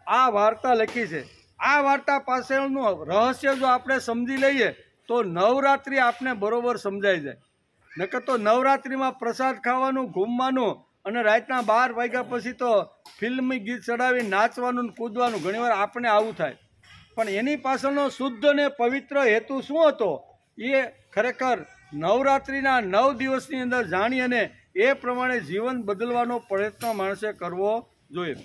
આ વાર્તા લખી છે. આ વાર્તા પાછળનું રહસ્ય જો આપણે સમજી લઈએ તો નવરાત્રિ આપને બરોબર સમજાઈ જાય. નકર તો નવરાત્રિમાં પ્રસાદ ખાવાનું, ઘૂમવાનું અને રાતના 12 વાગ્યા પછી તો ફિલ્મી ગીત ચડાવી નાચવાનું ને કૂદવાનું. ઘણીવાર આપણે આવું થાય પણ એની પાછળનો શુદ્ધ અને પવિત્ર હેતુ શું હતો એ ખરેખર નવરાત્રિના 9 દિવસની અંદર જાણી અને એ પ્રમાણે જીવન બદલવાનો પ્રયત્ન માણસે કરવો જોઈએ.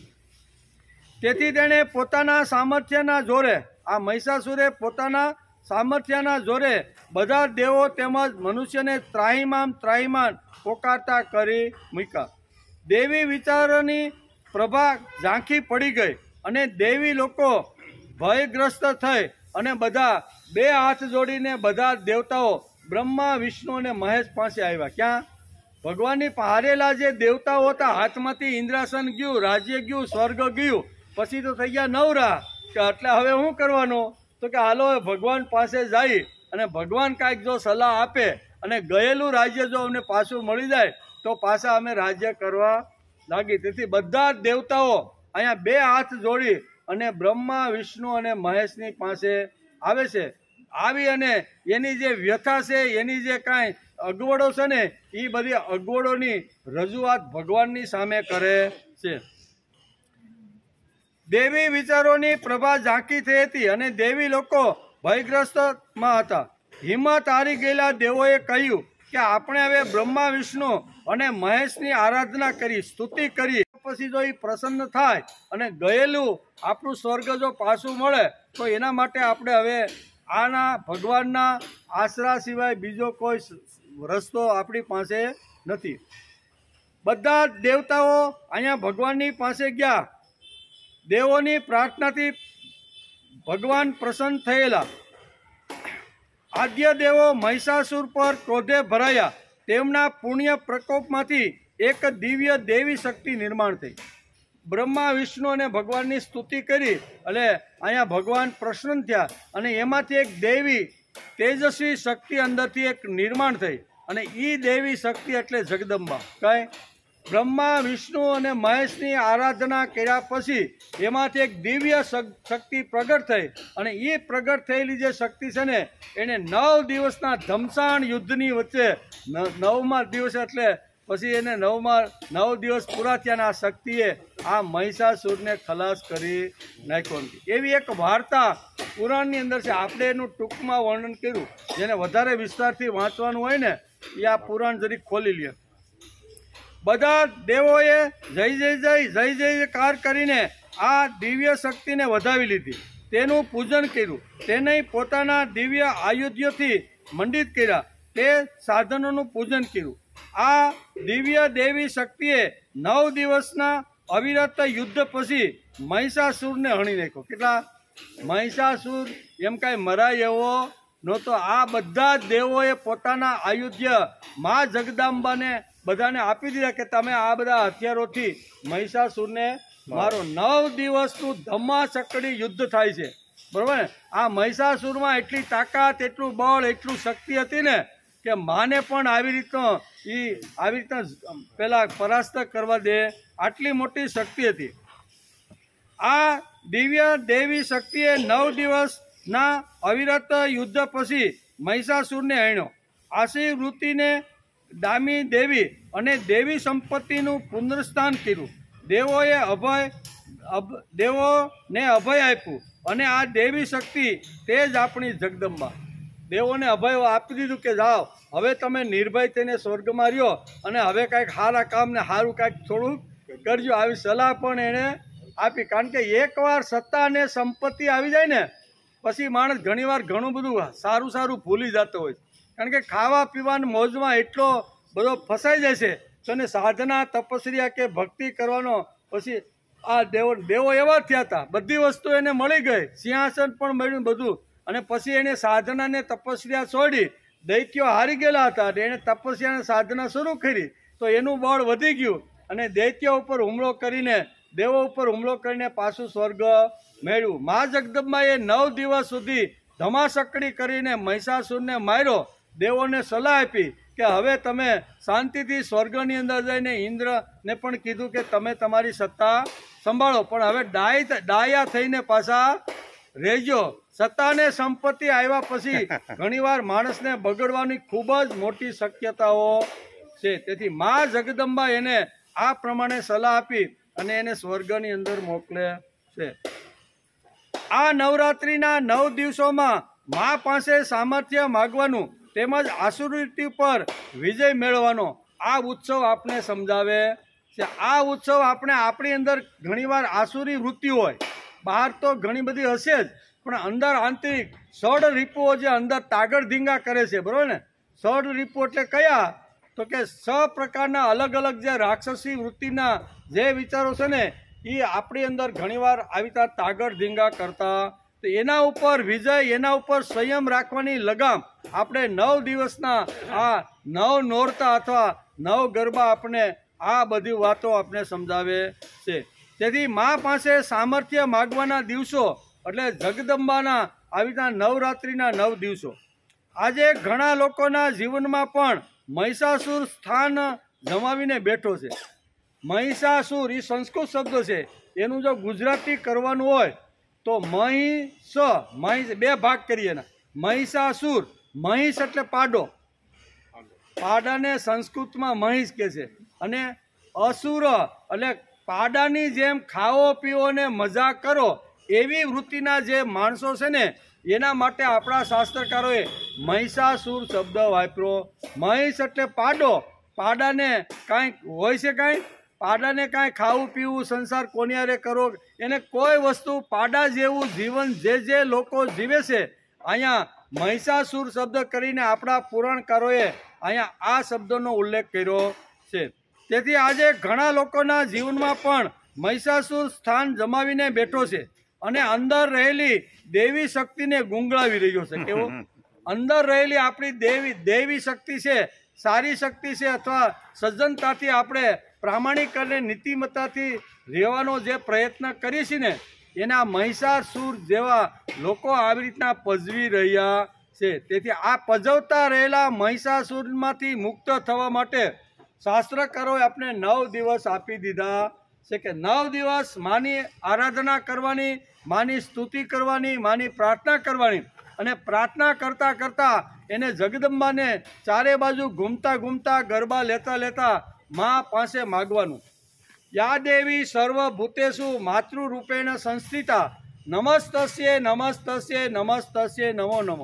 તેથી તેણે પોતાના સામર્થ્યના જોરે, આ મહિષાસુરે પોતાના સામર્થ્યના જોરે બધા દેવો તેમજ મનુષ્યને ત્રાહિમામ પોકારતા કરી મૂક્યા. દેવી વિચારોની પ્રભા ઝાંખી પડી ગઈ અને દેવી લોકો ભયગ્રસ્ત થઈ અને બધા 2 હાથ જોડીને બધા દેવતાઓ બ્રહ્મા, વિષ્ણુ અને મહેશ પાસે આવ્યા. ક્યાં? ભગવાનની હારેલા જે દેવતાઓ હતા હાથમાંથી ઇન્દ્રાસન ગયું, રાજ્ય ગયું, સ્વર્ગ ગયું, પછી તો થઈ ગયા નવરા કે એટલે હવે શું કરવાનું? તો કે હાલો ભગવાન પાસે જઈ અને ભગવાન કાંઈક જો સલાહ આપે અને ગયેલું રાજ્ય જો અમને પાછું મળી જાય તો પાછા અમે રાજ્ય કરવા લાગી. તેથી બધા જ દેવતાઓ અહીંયા 2 હાથ જોડી અને બ્રહ્મા, વિષ્ણુ અને મહેશની પાસે આવે છે. આવી અને એની જે વ્યથા છે, એની જે કાંઈ અગવડો છે ને એ બધી અગવડોની રજૂઆત ભગવાનની સામે કરે છે. દેવી વિચારોની પ્રભા ઝાંકી થઈ હતી અને દેવી લોકો ભયગ્રસ્તમાં હતા. હિંમત હારી ગયેલા દેવોએ કહ્યું કે આપણે હવે બ્રહ્મા, વિષ્ણુ અને મહેશની આરાધના કરી, સ્તુતિ કરી, પછી જો એ પ્રસન્ન થાય અને ગયેલું આપણું સ્વર્ગ જો પાછું મળે તો એના માટે આપણે હવે આના ભગવાનના આશરા સિવાય બીજો કોઈ રસ્તો આપણી પાસે નથી. બધા દેવતાઓ અહીંયા ભગવાનની પાસે ગયા. દેવોની પ્રાર્થનાથી ભગવાન પ્રસન્ન થયેલા. આદ્ય દેવો મહિષાસુર પર ક્રોધે ભરાયા. તેમના પુણ્ય પ્રકોપમાંથી એક દિવ્ય દેવી શક્તિ નિર્માણ થઈ. બ્રહ્મા, વિષ્ણુ અને ભગવાનની સ્તુતિ કરી એટલે અહીંયા ભગવાન પ્રસન્ન થયા અને એમાંથી એક દેવી તેજસ્વી શક્તિ અંદરથી એક નિર્માણ થઈ અને એ દેવી શક્તિ એટલે જગદંબા. કઈ? બ્રહ્મા, વિષ્ણુ અને મહેશની આરાધના કર્યા પછી એમાંથી એક દિવ્ય શક્તિ પ્રગટ થઈ અને એ પ્રગટ થયેલી જે શક્તિ છે ને એને 9 દિવસના ધમસાણ યુદ્ધની વચ્ચે 9મા દિવસ એટલે પછી એને 9 દિવસ પૂરા થયાના આ શક્તિએ આ મહિષાસુરને ખલાસ કરી નાખ્યો. એવી એક વાર્તા પુરાણની અંદર છે. આપણે એનું ટૂંકમાં વર્ણન કર્યું. જેને વધારે વિસ્તારથી વાંચવાનું હોય ને એ આ પુરાણ જરીક ખોલી લે. બધા દેવોએ જય જય જય જય જયકાર કરીને આ દિવ્ય શક્તિને વધાવી લીધી, તેનું પૂજન કર્યું, તેને પોતાના દિવ્ય આયુધ્યોથી મંડિત કર્યા, તે સાધનોનું પૂજન કર્યું. આ દિવ્ય દેવી શક્તિએ 9 દિવસના અવિરત યુદ્ધ પછી મહિષાસુરને હણી નાખ્યો. કેટલા? મહિષાસુર એમ કાંઈ મરાય એવો નહોતો. આ બધા જ દેવોએ પોતાના આયુધ્ય મા જગદાંબાને બધાને આપી દીધા કે તમે આ બધા હથિયારોથી મહિષાસુરને મારો. 9 દિવસનું ધમ્માચક્ડી યુદ્ધ થાય છે, બરાબર ને? આ મહિષાસુરમાં એટલી તાકાત, એટલું બળ, એટલું શક્તિ હતી ને કે માને પણ આવી રીતના પેલા પરાસ્ત કરવા દે, આટલી મોટી શક્તિ હતી. આ દિવ્ય દેવી શક્તિએ 9 દિવસના અવિરત યુદ્ધ પછી મહિષાસુરને હણ્યો. આશી વૃત્તિને દામી દેવી અને દેવી સંપત્તિનું પુનરુત્થાન કર્યું. દેવોને અભય આપ્યું અને આ દેવી શક્તિ તે જ આપણી જગદંબા. દેવોને અભય આપી દીધું કે જાઓ હવે તમે નિર્ભય થઈને સ્વર્ગમાં રહ્યો અને હવે કાંઈક સારા કામ ને સારું કાંઈક થોડુંક કરજો, આવી સલાહ પણ એણે આપી. કારણ કે એકવાર સત્તા અને સંપત્તિ આવી જાય ને પછી માણસ ઘણીવાર ઘણું બધું સારું ભૂલી જતો હોય. કારણ કે ખાવા પીવાની મોજમાં એટલો બધો ફસાઈ જાય છે તો એને સાધના, તપસ્યા કે ભક્તિ કરવાનો પછી આ દેવો એવા થયા હતા, બધી વસ્તુ એને મળી ગઈ, સિંહાસન પણ મળ્યું બધું, અને પછી એને સાધના ને તપસ્યા છોડી દૈત્યો હારી ગયેલા હતા, એને તપસ્યા અને સાધના શરૂ કરી તો એનું બળ વધી ગયું અને દૈત્યો ઉપર હુમલો કરીને, દેવો ઉપર હુમલો કરીને પાછું સ્વર્ગ મેળવ્યું. મા જગદંબાએ 9 દિવસ સુધી ધમાસકડી કરીને મહિષાસુરને માર્યો. દેવોને સલાહ આપી કે હવે તમે શાંતિથી સ્વર્ગની અંદર જઈને ઇન્દ્રને પણ કીધું કે તમે તમારી સત્તા સંભાળો, પણ હવે ડાયા થઈને પાછા રહેજો. સત્તા ને સંપત્તિ આવ્યા પછી ઘણીવાર માણસને બગડવાની ખૂબ જ મોટી શક્યતાઓ છે. તેથી મા જગદંબા એને આ પ્રમાણે સલાહ આપી અને એને સ્વર્ગની અંદર મોકલે છે. આ નવરાત્રિના 9 દિવસોમાં મા પાસે સામર્થ્ય માગવાનું તેમજ આસુરી પર વિજય મેળવવાનો આ ઉત્સવ આપણે સમજાવે છે. આ ઉત્સવ આપણે આપણી અંદર ઘણીવાર આસુરી વૃત્તિ હોય, બહાર તો ઘણી બધી હશે જ, પણ અંદર આંતરિક 16 રીપુઓ જે અંદર તાગડ ધીંગા કરે છે, બરાબર ને? 16 રીપુ એટલે કયા? તો કે 6 પ્રકારના અલગ અલગ જે રાક્ષસી વૃત્તિના જે વિચારો છે ને એ આપણી અંદર ઘણીવાર આવી તાગડ ધીંગા કરતા. તો એના ઉપર વિજય, એના ઉપર સંયમ રાખવાની લગામ આપણે 9 દિવસના આ 9 નોરતા અથવા 9 ગરબા આપણે આ બધી વાતો આપણે સમજાવે છે. તેથી મા પાસે સામર્થ્ય માગવાના દિવસો એટલે જગદંબાના આવી નવરાત્રિના 9 દિવસો. આજે ઘણા લોકોના જીવનમાં પણ મહિષાસુર સ્થાન જમાવીને બેઠો છે. મહિષાસુર એ સંસ્કૃત શબ્દ છે, એનું જો ગુજરાતી કરવાનું હોય તો મહિષ 2 ભાગ કરીએ ને. મહિષાસુર, મહિષ એટલે પાડો, પાડાને સંસ્કૃતમાં મહિષ કહે છે, અને અસુર એટલે પાડાની જેમ ખાઓ પીવો ને મજા કરો એવી વૃત્તિના જે માણસો છે ને એના માટે આપણા શાસ્ત્રકારોએ મહિષાસુર શબ્દ વાપર્યો. મહિષ એટલે પાડો, પાડાને કાંઈક હોય છે, પાડાને કાંઈ ખાવું પીવું સંસાર કોનિયારે કરો, એને કોઈ વસ્તુ પાડા જેવું જીવન જે લોકો જીવે છે અહીંયા મહિષાસુર શબ્દ કરીને આપણા પુરાણકારોએ અહીંયા આ શબ્દનો ઉલ્લેખ કર્યો છે. તેથી આજે ઘણા લોકોના જીવનમાં પણ મહિષાસુર સ્થાન જમાવીને બેઠો છે અને અંદર રહેલી દેવી શક્તિને ગુંગળાવી રહ્યો છે. કેવું? અંદર રહેલી આપણી દેવી શક્તિ છે, સારી શક્તિ છે, અથવા સજ્જનતાથી આપણે પ્રામાણિક અને નીતિમત્તાથી રહેવાનો જે પ્રયત્ન કરીએ છીએ ને એના મહિષાસુર જેવા લોકો આવી રીતના પજવી રહ્યા છે. તેથી આ પજવતા રહેલા મહિષાસુરમાંથી મુક્ત થવા માટે શાસ્ત્રકારોએ આપણે 9 દિવસ આપી દીધા છે કે 9 દિવસ માની આરાધના કરવાની, માની સ્તુતિ કરવાની, માની પ્રાર્થના કરવાની, અને પ્રાર્થના કરતાં કરતાં એને જગદંબાને ચારે બાજુ ઘૂમતા ઘૂમતા ગરબા લેતા લેતા મા પાસે માગવાનું. યા દેવી સર્વભૂતેષુ માતૃરૂપેણ સંસ્થિતા નમસ્તસ્યે નમસ્તસ્યે નમસ્તસ્યે નમો નમઃ.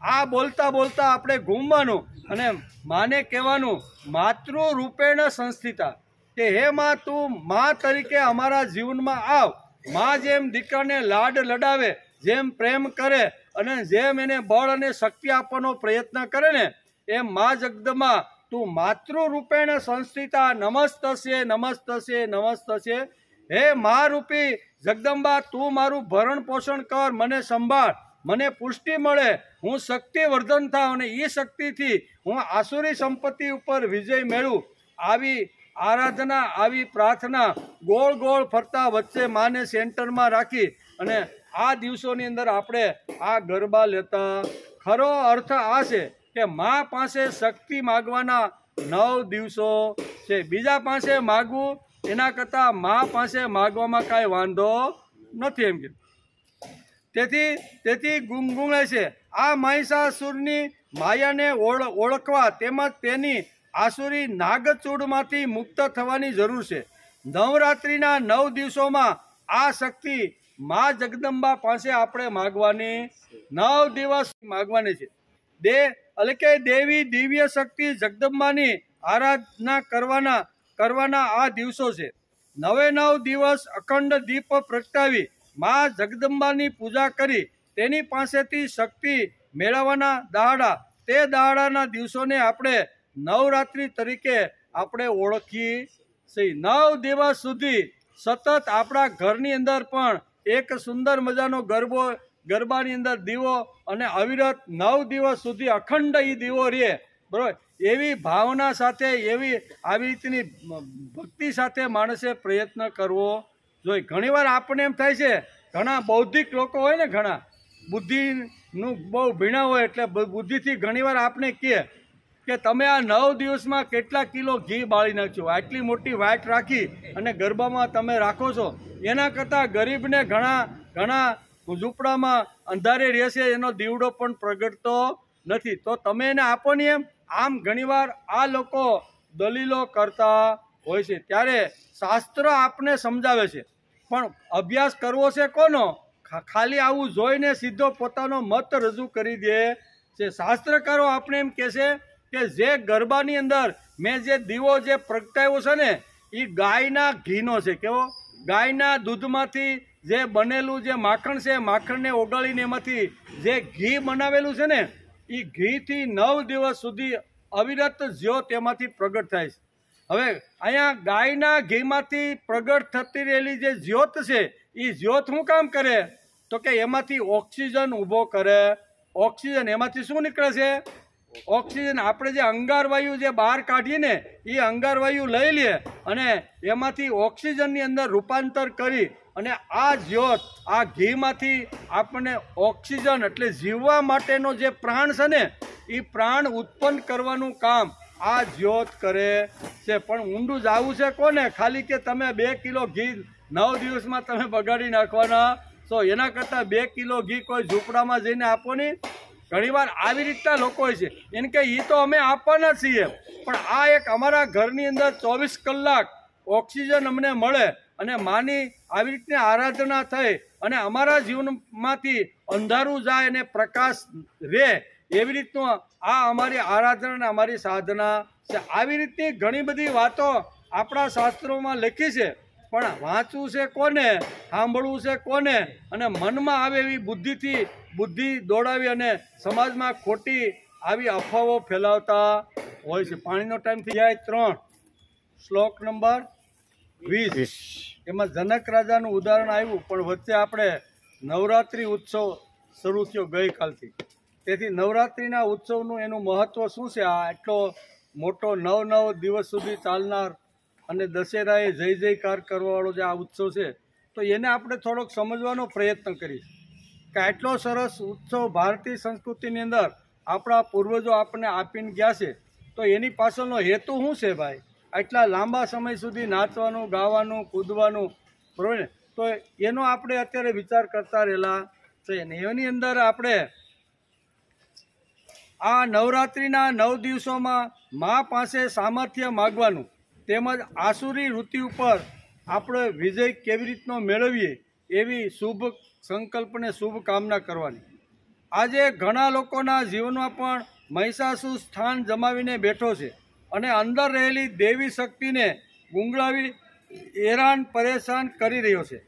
આ બોલતા બોલતા આપણે ઘૂમવાનું અને માને કહેવાનું માતૃ રૂપેણ સંસ્થિતા કે હે માં તું માં તરીકે અમારા જીવનમાં આવ. માં જેમ દીકરાને લાડ લડાવે, જેમ પ્રેમ કરે અને જેમ એને બળ અને શક્તિ આપવાનો પ્રયત્ન કરે ને, એમ માં જગદંબા તું માતૃ રૂપેણ સંસ્થિતા નમસ્તસ્ય નમસ્તસ્ય નમસ્તસ્ય. હે મા રૂપી જગદંબા તું મારું ભરણ પોષણ કર, મને સંભાળ, મને પુષ્ટિ મળે, હું શક્તિવર્ધન થાઉં અને એ શક્તિથી હું આસુરી સંપત્તિ ઉપર વિજય મેળવું. આવી આરાધના, આવી પ્રાર્થના ગોળ ગોળ ફરતા વચ્ચે માને સેન્ટરમાં રાખી અને આ દિવસોની અંદર આપણે આ ગરબા લેતા. ખરો અર્થ આ છે કે મા પાસે શક્તિ માગવાના 9 દિવસો છે. બીજા પાસે માગવું એના કરતાં મા પાસે માગવામાં કાંઈ વાંધો નથી એમ કે. તેથી ગુંગુણે છે આ મહિષાસુરની માયાને ઓળખવા તેમજ તેની આસુરી નાગચૂડમાંથી મુક્ત થવાની જરૂર છે. નવરાત્રિના 9 દિવસોમાં આ શક્તિ મા જગદંબા પાસે આપણે માગવાની, 9 દિવસ માગવાની છે. એટલે કે દેવી દિવ્ય શક્તિ જગદંબાની આરાધના કરવાના આ દિવસો છે. 9 દિવસ અખંડ દીપ પ્રગટાવી મા જગદંબાની પૂજા કરી તેની પાસેથી શક્તિ મેળવવાના દહાડા, તે દહાડાના દિવસોને આપણે નવરાત્રિ તરીકે આપણે ઓળખીએ છીએ. 9 દિવસ સુધી સતત આપણા ઘરની અંદર પણ એક સુંદર મજાનો ગરબાની અંદર દીવો અને અવિરત 9 દિવસ સુધી અખંડ એ દીવો રહે, બરાબર. એવી ભાવના સાથે, આવી રીતની ભક્તિ સાથે માણસે પ્રયત્ન કરવો જોઈએ. ઘણીવાર આપણને એમ થાય છે, ઘણા બૌદ્ધિક લોકો હોય ને, ઘણા બુદ્ધિનું બહુ ભીણા હોય, એટલે બુદ્ધિથી ઘણીવાર આપણે કહે કે તમે આ 9 દિવસમાં કેટલા કિલો ઘી બાળી નાખજો, આટલી મોટી વાટ રાખી અને ગરબામાં તમે રાખો છો. એના કરતાં ગરીબને ઘણા ઝૂંપડામાં અંધારે રહેશે, એનો દીવડો પણ પ્રગટતો નથી, તો તમે એને આપો ને એમ. આમ ઘણીવાર આ લોકો દલીલો કરતા હોય છે. ત્યારે શાસ્ત્ર આપને સમજાવે છે, પણ અભ્યાસ કરવો છે કોનો? ખાલી આવું જોઈને સીધો પોતાનો મત રજૂ કરી દે છે. શાસ્ત્રકારો આપણે એમ કહે છે કે જે ગરબાની અંદર મેં જે દીવો જે પ્રગટાવ્યો છે ને, એ ગાયના ઘીનો છે. કેવો? ગાયના દૂધમાંથી જે બનેલું જે માખણ છે, માખણને ઓગાળીને એમાંથી જે ઘી બનાવેલું છે ને, એ ઘીથી 9 દિવસ સુધી અવિરત જ્યોત એમાંથી પ્રગટ થાય છે. હવે અહીંયા ગાયના ઘીમાંથી પ્રગટ થતી રહેલી જે જ્યોત છે, એ જ્યોત શું કામ કરે? તો કે એમાંથી ઓક્સિજન ઊભો કરે. ઓક્સિજન એમાંથી શું નીકળે છે? ઓક્સિજન. આપણે જે અંગારવાયુ જે બહાર કાઢીએ ને, એ અંગારવાયુ લઈ લે અને એમાંથી ઓક્સિજનની અંદર રૂપાંતર કરી અને આ જ્યોત, આ ઘીમાંથી આપણને ઓક્સિજન એટલે જીવવા માટેનો જે પ્રાણ છે ને, એ પ્રાણ ઉત્પન્ન કરવાનું કામ આ જ્યોત કરે છે. પણ ઊંડું જવું છે કોને? ખાલી કે તમે 2 કિલો ઘી 9 દિવસમાં તમે બગાડી નાખવાના છો, એના કરતાં 2 કિલો ઘી કોઈ ઝૂંપડામાં જઈને આપો નહીં. ઘણીવાર આવી રીતના લોકો હોય છે, એને કે એ તો અમે આપવાના છીએ, પણ આ એક અમારા ઘરની અંદર 24 કલાક ઓક્સિજન અમને મળે અને માની આવી રીતની આરાધના થઈ અને અમારા જીવનમાંથી અંધારું જાય અને પ્રકાશ રહે, એવી રીતનું આ અમારી આરાધના અને અમારી સાધના છે. આવી રીતની ઘણી બધી વાતો આપણા શાસ્ત્રોમાં લખી છે, પણ વાંચવું છે કોને? સાંભળવું છે કોને? અને મનમાં આવે એવી બુદ્ધિ દોડાવી અને સમાજમાં ખોટી આવી અફવાઓ ફેલાવતા હોય છે. પાણીનો ટાઈમ થઈ જાય 3. શ્લોક નંબર 20. એમાં જનક રાજાનું ઉદાહરણ આવ્યું, પણ વચ્ચે આપણે નવરાત્રિ ઉત્સવ શરૂ થયો ગઈકાલથી. તેથી નવરાત્રિના ઉત્સવનું એનું મહત્ત્વ શું છે? આ એટલો મોટો 9 દિવસ સુધી ચાલનાર અને દશેરાએ જય જયકાર કરવાવાળો જે આ ઉત્સવ છે, તો એને આપણે થોડોક સમજવાનો પ્રયત્ન કરીએ કે આટલો સરસ ઉત્સવ ભારતીય સંસ્કૃતિની અંદર આપણા પૂર્વજો આપણને આપીને ગયા છે, તો એની પાછળનો હેતુ શું છે ભાઈ? આટલા લાંબા સમય સુધી નાચવાનું, ગાવાનું, કૂદવાનું, બરાબર ને? તો એનો આપણે અત્યારે વિચાર કરતા રહેલા છે. એની અંદર આપણે આ નવરાત્રિના 9 દિવસોમાં મા પાસે સામર્થ્ય માગવાનું, તેમજ આસુરી વૃત્તિ ઉપર આપણે વિજય કેવી રીતનો મેળવીએ એવી શુભ સંકલ્પને શુભ કામના કરવાની. આજે ઘણા લોકોના જીવનમાં પણ મહિષાસુર સ્થાન જમાવીને બેઠો છે અને અંદર રહેલી દેવી શક્તિને ગુંગળાવી હેરાન પરેશાન કરી રહ્યો છે.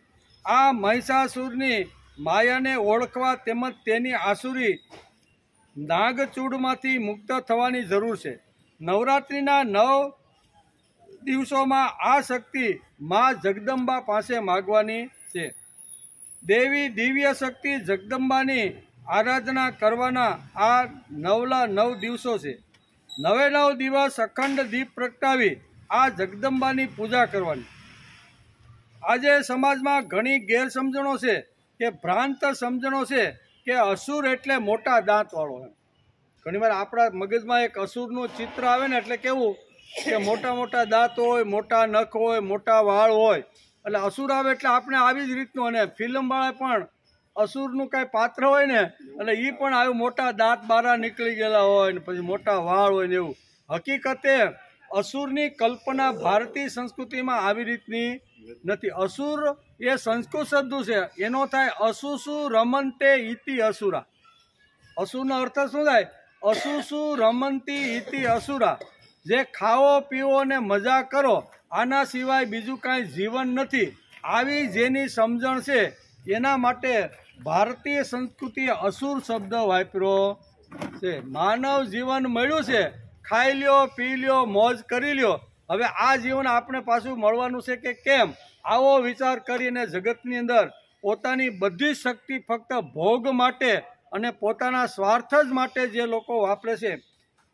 આ મહિષાસુરની માયાને ઓળખવા તેમજ તેની આસુરી નાગચૂડમાંથી મુક્ત થવાની જરૂર છે. નવરાત્રિના 9 દિવસોમાં આ શક્તિ મા જગદંબા પાસે માગવાની છે. દેવી દિવ્ય શક્તિ જગદંબાની આરાધના કરવાના આ 9 દિવસો છે. 9 દિવસ અખંડ દીપ પ્રગટાવી આ જગદંબાની પૂજા કરવાની. આજે સમાજમાં ઘણી ગેરસમજણો છે કે ભ્રાંત સમજણો છે કે અસુર એટલે મોટા દાંતવાળો. ઘણીવાર આપણા મગજમાં એક અસુરનું ચિત્ર આવે ને એટલે કેવું કે મોટા મોટા દાંત હોય, મોટા નખ હોય, મોટા વાળ હોય, એટલે અસુર આવે એટલે આપણે આવી જ રીતનું. અને ફિલ્મવાળા પણ અસુરનું કાંઈ પાત્ર હોય ને એટલે એ પણ આવ્યું મોટા દાંત બારા નીકળી ગયેલા હોય ને પછી મોટા વાળ હોય ને એવું. હકીકતે અસુરની કલ્પના ભારતીય સંસ્કૃતિમાં આવી રીતની નથી. અસુર એ સંસ્કૃત શબ્દ છે, એનો થાય અસુસુ રમંતે ઇતિ અસુરા. અસુરનો અર્થ શું થાય? અસુસુ રમંતી ઇતિ અસુરા. જે ખાઓ પીવો ને મજા કરો, આના સિવાય બીજું કાંઈ જીવન નથી, આવી જેની સમજણ છે એના માટે ભારતીય સંસ્કૃતિએ અસુર શબ્દ વાપર્યો છે. માનવ જીવન મળ્યું છે, ખાઈ લ્યો, પી લ્યો, મોજ કરી લ્યો. હવે આ જીવન આપણે પાછું મળવાનું છે કે કેમ, આવો વિચાર કરીને જગતની અંદર પોતાની બધી શક્તિ ફક્ત ભોગ માટે અને પોતાના સ્વાર્થ જ માટે જે લોકો વાપરે છે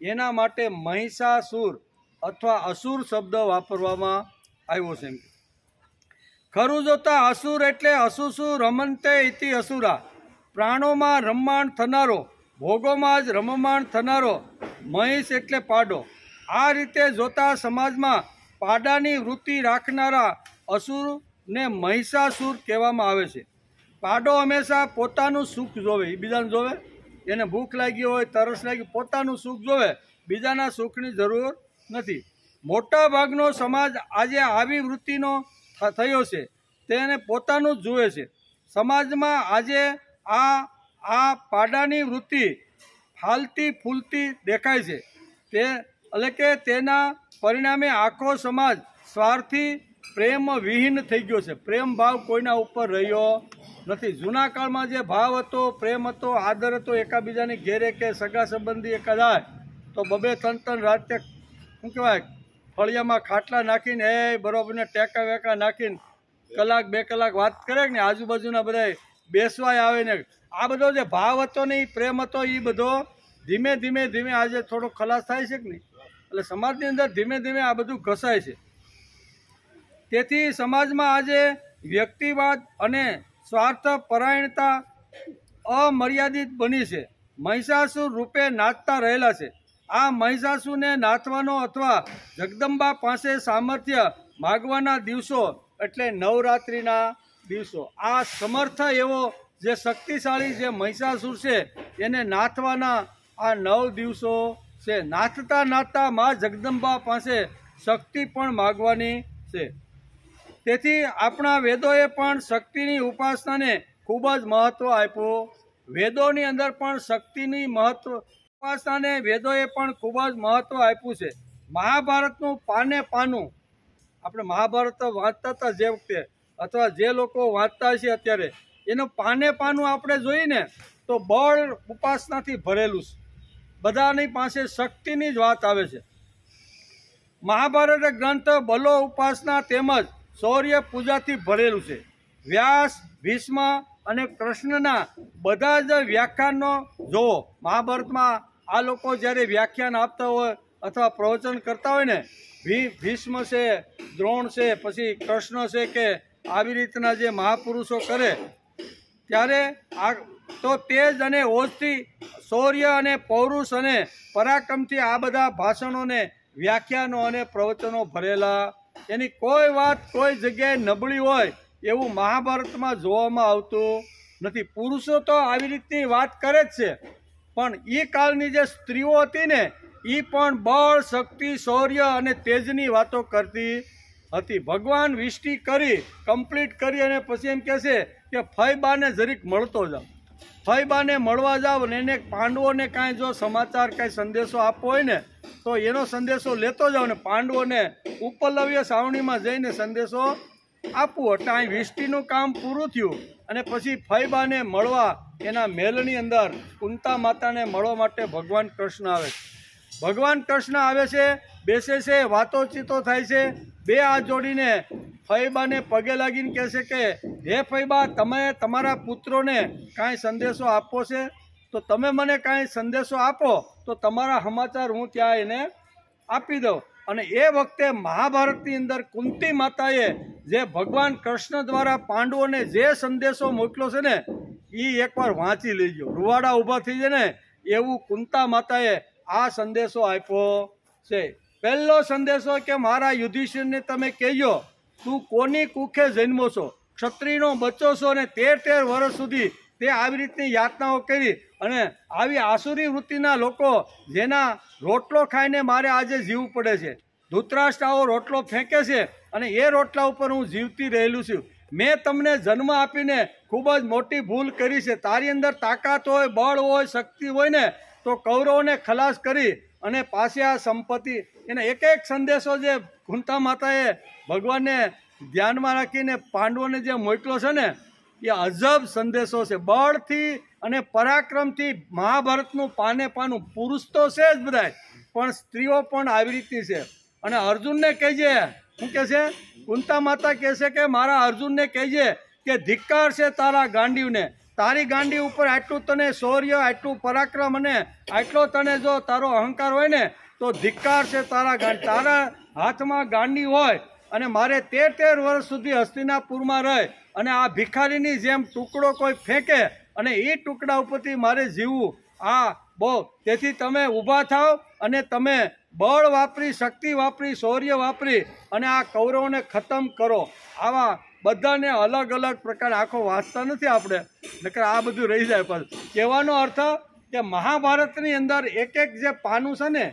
એના માટે મહિષાસુર અથવા અસુર શબ્દ વાપરવામાં આવ્યો છે. ખરું જોતા અસુર એટલે અસુસુ રમંતે ઇતિ અસુરા. પ્રાણોમાં રમમાણ થનારો, ભોગોમાં જ રમમાણ થનારો મહિષ એટલે પાડો. આ રીતે જોતા સમાજમાં પાડાની વૃત્તિ રાખનારા અસુરને મહિષાસુર કહેવામાં આવે છે. પાડો હંમેશા પોતાનું સુખ જોવે, એ બીજાને જોવે. એને ભૂખ લાગી હોય, તરસ લાગી, પોતાનું સુખ જોવે, બીજાના સુખની જરૂર નથી. મોટા ભાગનો સમાજ આજે આવી વૃત્તિનો થયો છે, તેને પોતાનું જ જુએ છે. સમાજમાં આજે આ પાડાની વૃત્તિ ફાલતી ફૂલતી દેખાય છે. તે એટલે કે તેના પરિણામે આખો સમાજ સ્વાર્થી પ્રેમ વિહીન થઈ ગયો છે. પ્રેમ ભાવ કોઈના ઉપર રહ્યો નથી. જૂના કાળમાં જે ભાવ હતો, પ્રેમ હતો, આદર હતો, એકાબીજાની ઘેરે કે સગા સંબંધી એકા જાય તો 2-3 રાતે શું કહેવાય ફળિયામાં ખાટલા નાખીને બરોબરને ટેકા વેકા નાખીને 1-2 કલાક વાત કરે ને આજુબાજુના બધા બેસવાય આવે ને. આ બધો જે ભાવ હતો ને, એ પ્રેમ હતો, એ બધો ધીમે ધીમે આજે થોડો ખલાસ થાય છે કે નહીં. એટલે સમાજની અંદર ધીમે ધીમે આ બધું ઘસાય છે. તેથી સમાજમાં આજે વ્યક્તિવાદ અને સ્વાર્થ પરાયણતા અમર્યાદિત બની છે. મહિષાસુર રૂપે નાચતા રહેલા છે. આ મહિષાસુરને નાથવાનો અથવા જગદંબા પાસે સામર્થ્ય માગવાના દિવસો એટલે નવરાત્રિના દિવસો. આ સમર્થ એવો જે શક્તિશાળી જે મહિષાસુર છે એને નાથવાના આ 9 દિવસો છે. નાથતા નાથતા મા જગદંબા પાસે શક્તિ પણ માગવાની છે. તેથી આપણા વેદોએ પણ શક્તિની ઉપાસનાને ખૂબ જ મહત્ત્વ આપ્યું. વેદોની અંદર પણ શક્તિની ઉપાસનાને વેદોએ પણ ખૂબ જ મહત્ત્વ આપ્યું છે. મહાભારતનું પાનું આપણે મહાભારત વાંચતા હતા જે વખતે, અથવા જે લોકો વાંચતા છે અત્યારે, એનું પાનું આપણે જોઈને તો બળ ઉપાસનાથી ભરેલું છે. બધાની પાસે શક્તિની જ વાત આવે છે. મહાભારત ગ્રંથ બલો ઉપાસના તેમજ શૌર્ય પૂજાથી ભરેલું છે. વ્યાસ, ભીષ્મ અને કૃષ્ણના બધા જ વ્યાખ્યાનો જોવો. મહાભારતમાં આ લોકો જ્યારે વ્યાખ્યાન આપતા હોય અથવા પ્રવચન કરતા હોય ને, ભીષ્મ છે, દ્રોણ છે, પછી કૃષ્ણ છે, કે આવી રીતના જે મહાપુરુષો કરે ત્યારે તો તેજ અને ઓજથી, શૌર્ય અને પૌરુષ અને પરાક્રમથી આ બધા ભાષણોને, વ્યાખ્યાનો અને પ્રવચનો ભરેલા. એની કોઈ વાત કોઈ જગ્યાએ નબળી હોય એવું મહાભારતમાં જોવામાં આવતું નથી. પુરુષો તો આવી રીતની વાત કરે જ છે, પણ એ કાળની જે સ્ત્રીઓ હતી ને, એ પણ બળ, શક્તિ, શૌર્ય અને તેજની વાતો કરતી હતી. ભગવાન વિષ્ટિ કરી કમ્પ્લીટ કરી અને પછી એમ કહે છે કે ફઈબાને જરીક મળતો જાવ. ફઈબાને મળવા જાવ ને એને પાંડવોને કાંઈ જો સમાચાર કાંઈ સંદેશો આપવો હોય ને તો એનો સંદેશો લેતો જાવ ને પાંડવોને ઉપલવ્ય સાવણીમાં જઈને સંદેશો આપવો. એટલે અહીં વિષ્ટિનું કામ પૂરું થયું અને પછી ફઈબાને મળવા એના મહેલની અંદર કુંતા માતાને મળવા માટે ભગવાન કૃષ્ણ આવે છે. ભગવાન કૃષ્ણ આવે છે, બેસે છે, વાતોચીતો થાય છે. બે હાથ જોડીને ફઈબાને પગે લાગીને કહે છે કે હે ફઈબા, તમે તમારા પુત્રોને કાંઈ સંદેશો આપવો છે તો તમે મને કાંઈ સંદેશો આપો તો તમારા સમાચાર હું ત્યાં એને આપી દઉં. અને એ વખતે મહાભારતની અંદર કુંતી માતાએ જે ભગવાન કૃષ્ણ દ્વારા પાંડવોને જે સંદેશો મોકલ્યો છે ને એ એકવાર વાંચી લેજો, રૂવાડા ઊભા થઈ જાય ને એવું કુંતા માતાએ આ સંદેશો આપ્યો છે. પહેલો સંદેશો કે મારા યુધિષ્ઠિરને તમે કહેજો, તું કોની કુખે જન્મો છો, ક્ષત્રિયનો બચ્ચો છો અને 13 વર્ષ સુધી તે આવી રીતની યાતનાઓ કરી અને આવી આસુરી વૃત્તિના લોકો જેના રોટલો ખાઈને મારે આજે જીવવું પડે છે. ધૃતરાષ્ટ્ર આવો રોટલો ફેંકે છે અને એ રોટલા ઉપર હું જીવતી રહેલું છું. મેં તમને જન્મ આપીને ખૂબ જ મોટી ભૂલ કરી છે. તારી અંદર તાકાત હોય, બળ હોય, શક્તિ હોય ને તો કૌરવોને ખલાસ કરી અને પાસે આ સંપત્તિ એના એક એક સંદેશો જે કુંતા માતાએ ભગવાનને ધ્યાનમાં રાખીને પાંડવોને જે મોકલ્યો છે ને એ અજબ સંદેશો છે. બળથી અને પરાક્રમથી મહાભારતનું પાને પાનું. પુરુષ તો છે જ બધાય, પણ સ્ત્રીઓ પણ આવી રીતની છે. અને અર્જુનને કહેજે, શું કહે છે કુંતા માતા કહે છે કે મારા અર્જુનને કહેજે કે ધિક્કાર છે તારા ગાંડીવને, તારી ગાંડી ઉપર આટલું તને શૌર્ય, આટલું પરાક્રમ અને આટલો તને જો તારો અહંકાર હોય ને તો ધિક્કાર છે તારા ગાંડી. તારા હાથમાં ગાંડી હોય અને મારે 13 વર્ષ સુધી હસ્તિનાપુરમાં રહે અને આ ભિખારીની જેમ ટુકડો કોઈ ફેંકે અને એ ટુકડા ઉપરથી મારે જીવવું, આ બહુ. તેથી તમે ઊભા થાવ અને તમે બળ વાપરી, શક્તિ વાપરી, શૌર્ય વાપરી અને આ કૌરવોને ખતમ કરો. આવા બધાને અલગ અલગ પ્રકાર, આખો વાંચતા નથી આપણે, નકર આ બધું રહી જાય. પણ કહેવાનો અર્થ કે મહાભારતની અંદર એક એક જે પાનું છે ને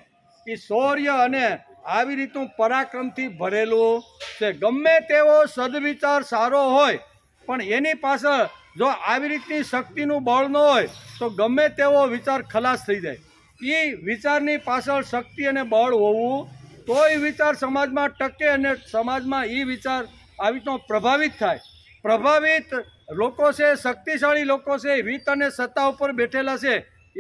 એ શૌર્ય અને આવી રીતનું પરાક્રમથી ભરેલું છે. ગમે તેવો સદવિચાર સારો હોય પણ એની પાછળ જો આવી રીતની શક્તિનું બળ ન હોય તો ગમે તેવો વિચાર ખલાસ થઈ જાય. એ વિચારની પાછળ શક્તિ અને બળ હોવું તો એ વિચાર સમાજમાં ટકે અને સમાજમાં એ વિચાર આવી રીતનો પ્રભાવિત થાય. પ્રભાવિત લોકો છે, શક્તિશાળી લોકો છે, રીત અને સત્તા ઉપર બેઠેલા છે,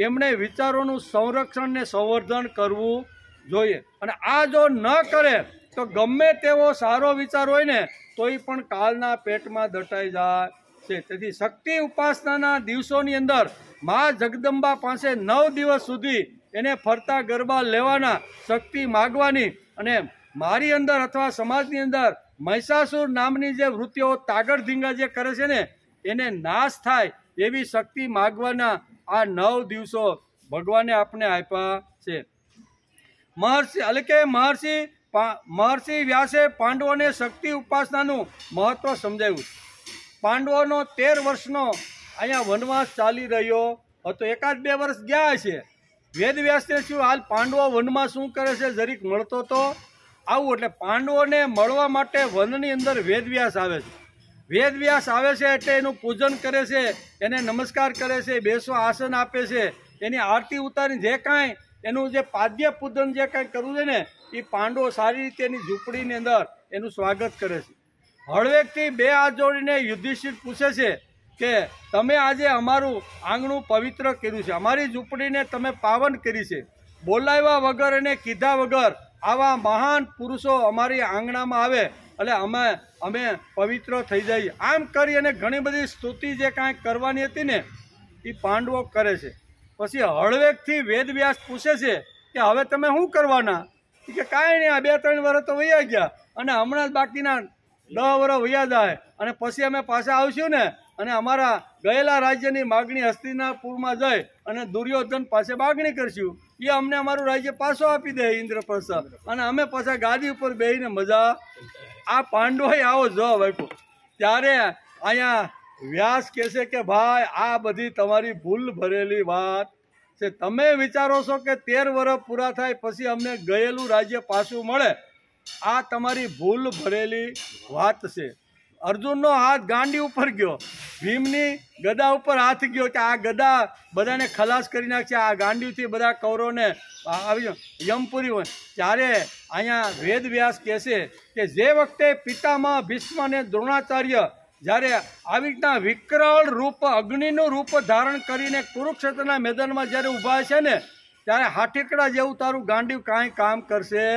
એમણે વિચારોનું સંરક્ષણ ને સંવર્ધન કરવું જોઈએ. અને આ જો ન કરે તો ગમે તેવો સારો વિચાર હોય ને તો એ પણ કાળના પેટમાં દટાઈ જાય છે. તેથી શક્તિ ઉપાસનાના દિવસોની અંદર મા જગદંબા પાસે 9 દિવસ સુધી એને ફરતા ગરબા લેવાના, શક્તિ માગવાની અને મારી અંદર અથવા સમાજની અંદર મહિષાસુર નામની જે વૃત્તિઓ તાગડ ધીંગા જે કરે છે ને એને નાશ થાય એવી શક્તિ માગવાના આ 9 દિવસો ભગવાને આપણે આપ્યા છે. મહર્ષિ વ્યાસે પાંડવોને શક્તિ ઉપાસનાનું મહત્વ સમજાવ્યું. પાંડવોનો 13 વર્ષનો અહીંયા વનવાસ ચાલી રહ્યો હતો. 1-2 વર્ષ ગયા છે. વેદવ્યાસને શું હાલ પાંડવો વનમાં શું કરે છે જરીક મળતો તો આવું. એટલે પાંડવોને મળવા માટે વનની અંદર વેદવ્યાસ આવે છે. વેદવ્યાસ આવે છે એટલે એનું પૂજન કરે છે, એને નમસ્કાર કરે છે, બેસવા આસન આપે છે, એની આરતી ઉતારી જે કાંઈ એનું જે પાદ્ય પૂજન જે કાંઈ કરવું છે ને એ પાંડવો સારી રીતે એની ઝૂંપડીની અંદર એનું સ્વાગત કરે છે. હળવેકથી 2 હાથ જોડીને યુધિષ્ઠિર પૂછે છે કે તમે આજે અમારું આંગણું પવિત્ર કર્યું છે, અમારી ઝૂંપડીને તમે પાવન કરી છે. બોલાવ્યા વગર અને કીધા વગર આવા મહાન પુરુષો અમારી આંગણામાં આવે એટલે અમે પવિત્ર થઈ જઈએ. આમ કરી અને ઘણી બધી સ્તુતિ જે કાંઈ કરવાની હતી ને એ પાંડવો કરે છે. પછી હળવેકથી વેદવ્યાસ પૂછે છે કે હવે તમે શું કરવાના? કે કાંઈ નહીં, આ 2-3 વર્ષ તો વયા ગયા અને હમણાં જ બાકીના 10 વર્ષ વયા જાય અને પછી અમે પાછા આવશું ને અને અમારા ગયેલા રાજ્યની માગણી હસ્તિનાપુરમાં જઈ અને દુર્યોધન પાસે માગણી કરશું, એ અમને અમારું રાજ્ય પાછો આપી દે ઇન્દ્રપ્રસ્થ અને અમે પાછા ગાદી ઉપર બેસીને મજા. આ પાંડવોએ આવો જવાબ આપ્યો. ત્યારે અહીંયા વ્યાસ કહે છે કે ભાઈ આ બધી તમારી ભૂલ ભરેલી વાત છે. તમે વિચારો છો કે 13 વર્ષ પૂરા થાય પછી અમને ગયેલું રાજ્ય પાછું મળે, આ તમારી ભૂલ ભરેલી વાત છે. અર્જુનનો હાથ ગાંડી ઉપર ગયો, ભીમની ગદા ઉપર હાથ ગયો કે આ ગદા બધાને ખલાસ કરી નાખશે, આ ગાંડીથી બધા કૌરવોને આવી યમપુરી હોય. ત્યારે અહીંયા વેદવ્યાસ કહે છે કે જે વખતે પિતામહ ભીષ્મ અને દ્રોણાચાર્ય જ્યારે આવી રીતના વિકરાળ રૂપ, અગ્નિનું રૂપ ધારણ કરીને કુરુક્ષેત્રના મેદાનમાં જ્યારે ઊભા છે ને, ત્યારે હાથીકડા જેવું તારું ગાંડિયું કાંઈ કામ કરશે?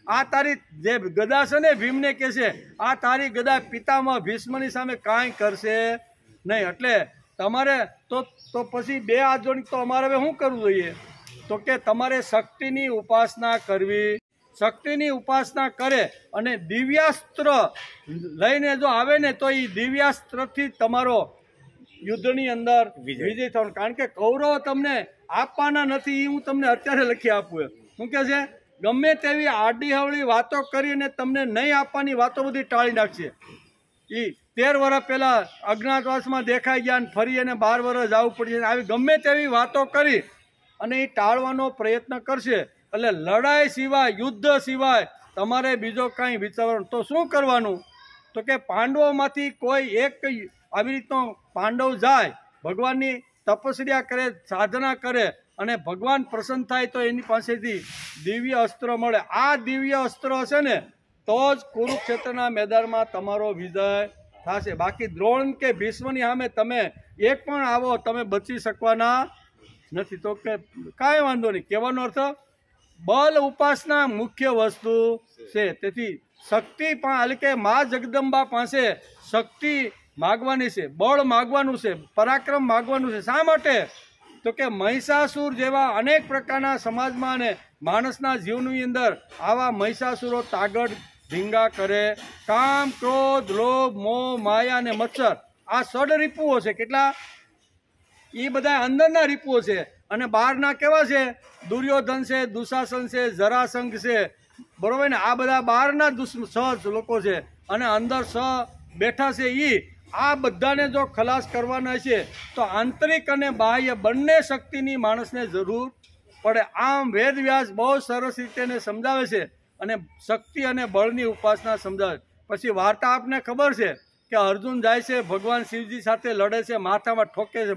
આ તારી જે ગદા છે ને, ભીમને કહે છે આ તારી ગદા પિતામહ ભીષ્મની સામે કાંઈ કરશે નહીં. એટલે તમારે તો પછી બે હાથ જોડી તો અમારે હવે શું કરવું જોઈએ? તો કે તમારે શક્તિની ઉપાસના કરવી. શક્તિની ઉપાસના કરે અને દિવ્યાસ્ત્ર લઈને જો આવે ને તો એ દિવ્યાસ્ત્રથી તમારો યુદ્ધની અંદર વિજય થવાનો. કારણ કે કૌરવો તમને આપવાના નથી, એ હું તમને અત્યારે લખી આપું. શું કહે છે? ગમે તેવી આડી હવળી વાતો કરીને તમને નહીં આપવાની વાતો બધી ટાળી નાખશે. એ 13 વર્ષ પહેલાં અજ્ઞાતવાસમાં દેખાઈ ગયા અને ફરી એને 12 વર્ષ જવું પડશે. આવી ગમે તેવી વાતો કરી અને એ ટાળવાનો પ્રયત્ન કરશે. એટલે લડાઈ સિવાય, યુદ્ધ સિવાય તમારે બીજો કાંઈ વિચારવાનું તો શું કરવાનું? તો કે પાંડવોમાંથી કોઈ એક આવી રીતનો પાંડવ જાય, ભગવાનની તપસ્યા કરે, સાધના કરે અને ભગવાન પ્રસન્ન થાય તો એની પાસેથી દિવ્ય અસ્ત્ર મળે. આ દિવ્ય અસ્ત્ર હશે ને તો જ કુરુક્ષેત્રના મેદાનમાં તમારો વિજય થશે. બાકી દ્રોણ કે ભીષ્મની સામે તમે એક પણ આવો, તમે બચી શકવાના નથી. તો કે કાંઈ વાંધો નહીં. કહેવાનો અર્થ બલ ઉપાસના મુખ્ય વસ્તુ છે. તેથી શક્તિ એટલે કે મા જગદંબા પાસે શક્તિ માગવાની છે, બળ માગવાનું છે, પરાક્રમ માગવાનું છે. શા માટે? તો કે મહિષાસુર જેવા અનેક પ્રકારના સમાજમાં અને માણસના જીવની અંદર આવા મહિષાસુરો તાગડ ધીંગા કરે. કામ, ક્રોધ, લોભ, મોહ, માયા અને મચ્છર, આ ષડ રીપુઓ છે. કેટલા? એ બધા અંદરના રીપુઓ છે. અને બહારના કેવા છે? દુર્યોધન છે, દુશાસન છે, જરાસંઘ છે, બરોબર ને? આ બધા બહારના સહ લોકો છે અને અંદર બેઠા છે. આ બધાને જો ખલાસ કરવાના છે તો આંતરિક અને બાહ્ય બંને શક્તિની માણસને જરૂર પડે. આમ વેદવ્યાસ બહુ સરસ રીતે સમજાવે છે અને શક્તિ અને બળની ઉપાસના સમજાવે. પછી વાર્તા આપને ખબર છે કે અર્જુન જાય છે, ભગવાન શિવજી સાથે લડે છે, માથામાં ઠોકે છે,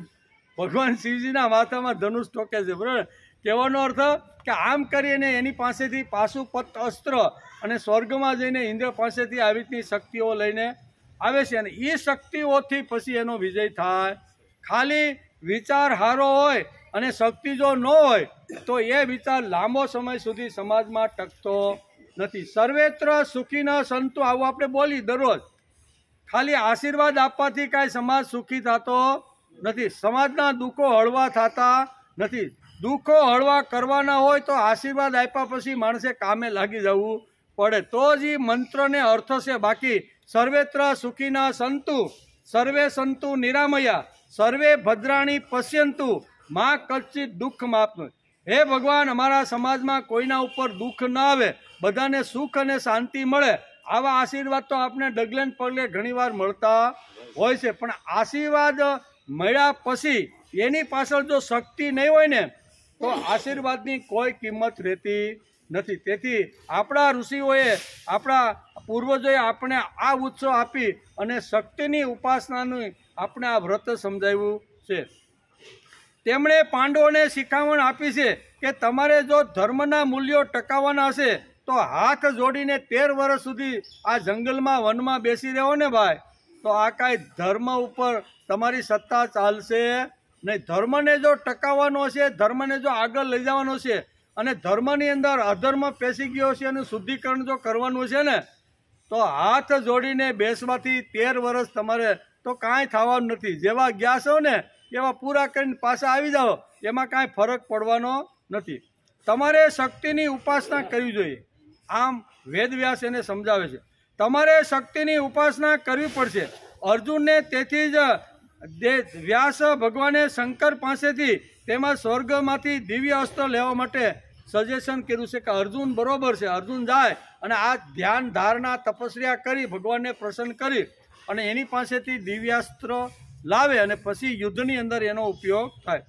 ભગવાન શિવજીના માથામાં ધનુષ ઠોકે છે. બરાબર? કહેવાનો અર્થ કે આમ કરીને એની પાસેથી પાશુપત અસ્ત્ર અને સ્વર્ગમાં જઈને ઇન્દ્ર પાસેથી આવી રીતની શક્તિઓ લઈને આવે છે અને એ શક્તિઓથી પછી એનો વિજય થાય. ખાલી વિચાર સારો હોય અને શક્તિ જો ન હોય તો એ વિચાર લાંબો સમય સુધી સમાજમાં ટકતો નથી. સર્વેત્ર સુખી ન સંતુ, આવું આપણે બોલી દરરોજ. ખાલી આશીર્વાદ આપવાથી કાંઈ સમાજ સુખી થતો નથી. સમાજના દુઃખો હળવા થતા નથી. દુઃખો હળવા કરવાના હોય તો આશીર્વાદ આપ્યા પછી માણસે કામે લાગી જવું પડે, તો જ એ મંત્રને અર્થ છે. બાકી સર્વેત્ર સુખીના સંતુ, સર્વે સંતુ નિરામયા, સર્વે ભદ્રાણી પશ્યંતુ, માં કચ્ચિત દુઃખ માપનું. હે ભગવાન, અમારા સમાજમાં કોઈના ઉપર દુઃખ ન આવે, બધાને સુખ અને શાંતિ મળે. આવા આશીર્વાદ તો આપણે ડગલે ને પગલે ઘણીવાર મળતા હોય છે. પણ આશીર્વાદ મળ્યા પછી એની પાછળ જો શક્તિ નહીં હોય ને તો આશીર્વાદની કોઈ કિંમત રહેતી નથી. તેથી આપણા ઋષિઓએ, આપણા પૂર્વજોએ આપણે આ ઉત્સવ આપી અને શક્તિની ઉપાસનાનું આપણે આ વ્રત સમજાવ્યું છે. તેમણે પાંડવોને શિખામણ આપી છે કે તમારે જો ધર્મના મૂલ્યો ટકાવવાના હશે તો હાથ જોડીને 13 વર્ષ સુધી આ જંગલમાં, વનમાં બેસી રહો ને ભાઈ, તો આ કાંઈ ધર્મ ઉપર તમારી સત્તા ચાલશે નહીં. ધર્મને જો ટકાવવાનો છે, ધર્મને જો આગળ લઈ જવાનો છે અને ધર્મની અંદર અધર્મ પેસી ગયો છે અને શુદ્ધિકરણ જો કરવાનું છે ને તો હાથ જોડીને બેસવાથી 13 વર્ષ તમારે તો કાંઈ થવાનું નથી. જેવા ગયા છો ને એવા પૂરા કરીને પાછા આવી જાઓ, એમાં કાંઈ ફરક પડવાનો નથી. તમારે શક્તિની ઉપાસના કરવી જોઈએ. આમ વેદવ્યાસ એને સમજાવે છે. તમારે શક્તિની ઉપાસના કરવી પડશે. અર્જુનને તેથી જ વ્યાસ ભગવાને શંકર પાસેથી તેમાં સ્વર્ગમાંથી દિવ્ય અસ્ત્ર લેવા માટે સજેશન કર્યું છે કે અર્જુન બરોબર છે, અર્જુન જાય અને આ ધ્યાન ધારણા તપસ્યા કરી ભગવાનને પ્રસન્ન કરી અને એની પાસેથી દિવ્યાસ્ત્ર લાવે અને પછી યુદ્ધની અંદર એનો ઉપયોગ થાય.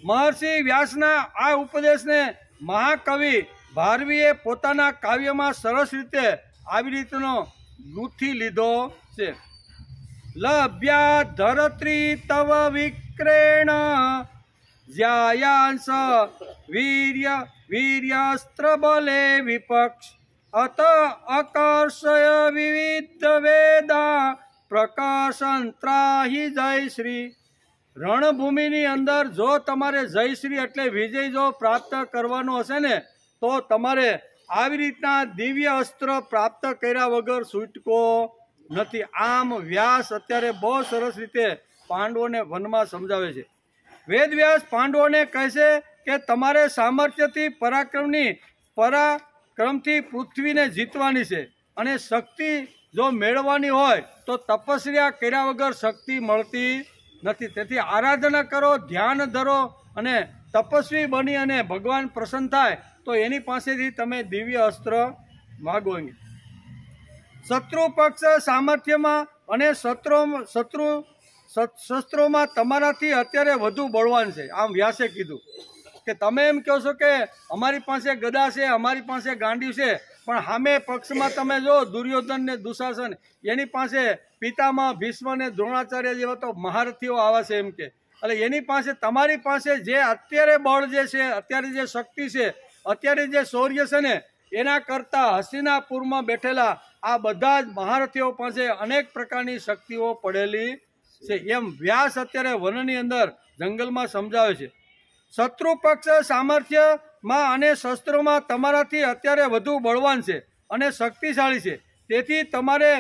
મહર્ષિ વ્યાસના આ ઉપદેશને મહાકવિ ભારવીએ પોતાના કાવ્યમાં સરસ રીતે આવી રીતનો ગૂંથી લીધો છે. લભ્યા ધરત્રી તવ વિક્રેણ જ્યાયાંશ વીર્યાસ્ત્ર બલે વિપક્ષ અત અકર્ષય વિવિધ વેદા પ્રકાશંત્રાહી જય શ્રી. રણભૂમિની અંદર જો તમારે જયશ્રી એટલે વિજય જો પ્રાપ્ત કરવાનો હશે ને તો તમારે આવી રીતના દિવ્ય અસ્ત્ર પ્રાપ્ત કર્યા વગર છૂટકો નથી. આમ વ્યાસ અત્યારે બહુ સરસ રીતે પાંડવોને વનમાં સમજાવે છે. વેદ વ્યાસ પાંડવોને કહે છે કે તમારે સામર્થ્યથી પરાક્રમથી પૃથ્વીને જીતવાની છે અને શક્તિ જો મેળવવાની હોય તો તપસ્યા કર્યા વગર શક્તિ મળતી નથી. તેથી આરાધના કરો, ધ્યાન ધરો અને તપસ્વી બની અને ભગવાન પ્રસન્ન થાય તો એની પાસેથી તમે દિવ્ય અસ્ત્ર માગો. શત્રુ પક્ષ સામર્થ્યમાં અને શસ્ત્રોમાં તમારાથી અત્યારે વધુ બળવાન છે. આમ વ્યાસે કીધું કે તમે એમ કહો છો કે અમારી પાસે ગદા છે, અમારી પાસે ગાંડી છે, પણ સામે પક્ષમાં તમે જો દુર્યોધન ને દુશાસન એની પાસે પિતામહ ભીષ્મ ને દ્રોણાચાર્ય જેવા તો મહારથીઓ આવા છે એમ કે. એટલે એની પાસે તમારી પાસે જે અત્યારે બળ જે છે, અત્યારે જે શક્તિ છે, અત્યારે જે શૌર્ય છે ને એના કરતાં હસ્તિનાપુરમાં બેઠેલા આ બધા જ મહારથીઓ પાસે અનેક પ્રકારની શક્તિઓ પડેલી છે. એમ વ્યાસ અત્યારે વનની અંદર જંગલમાં સમજાવે છે. શત્રુ પક્ષ સામર્થ્યમાં અને શસ્ત્રોમાં તમારાથી અત્યારે વધુ બળવાન છે અને શક્તિશાળી છે. તેથી તમારે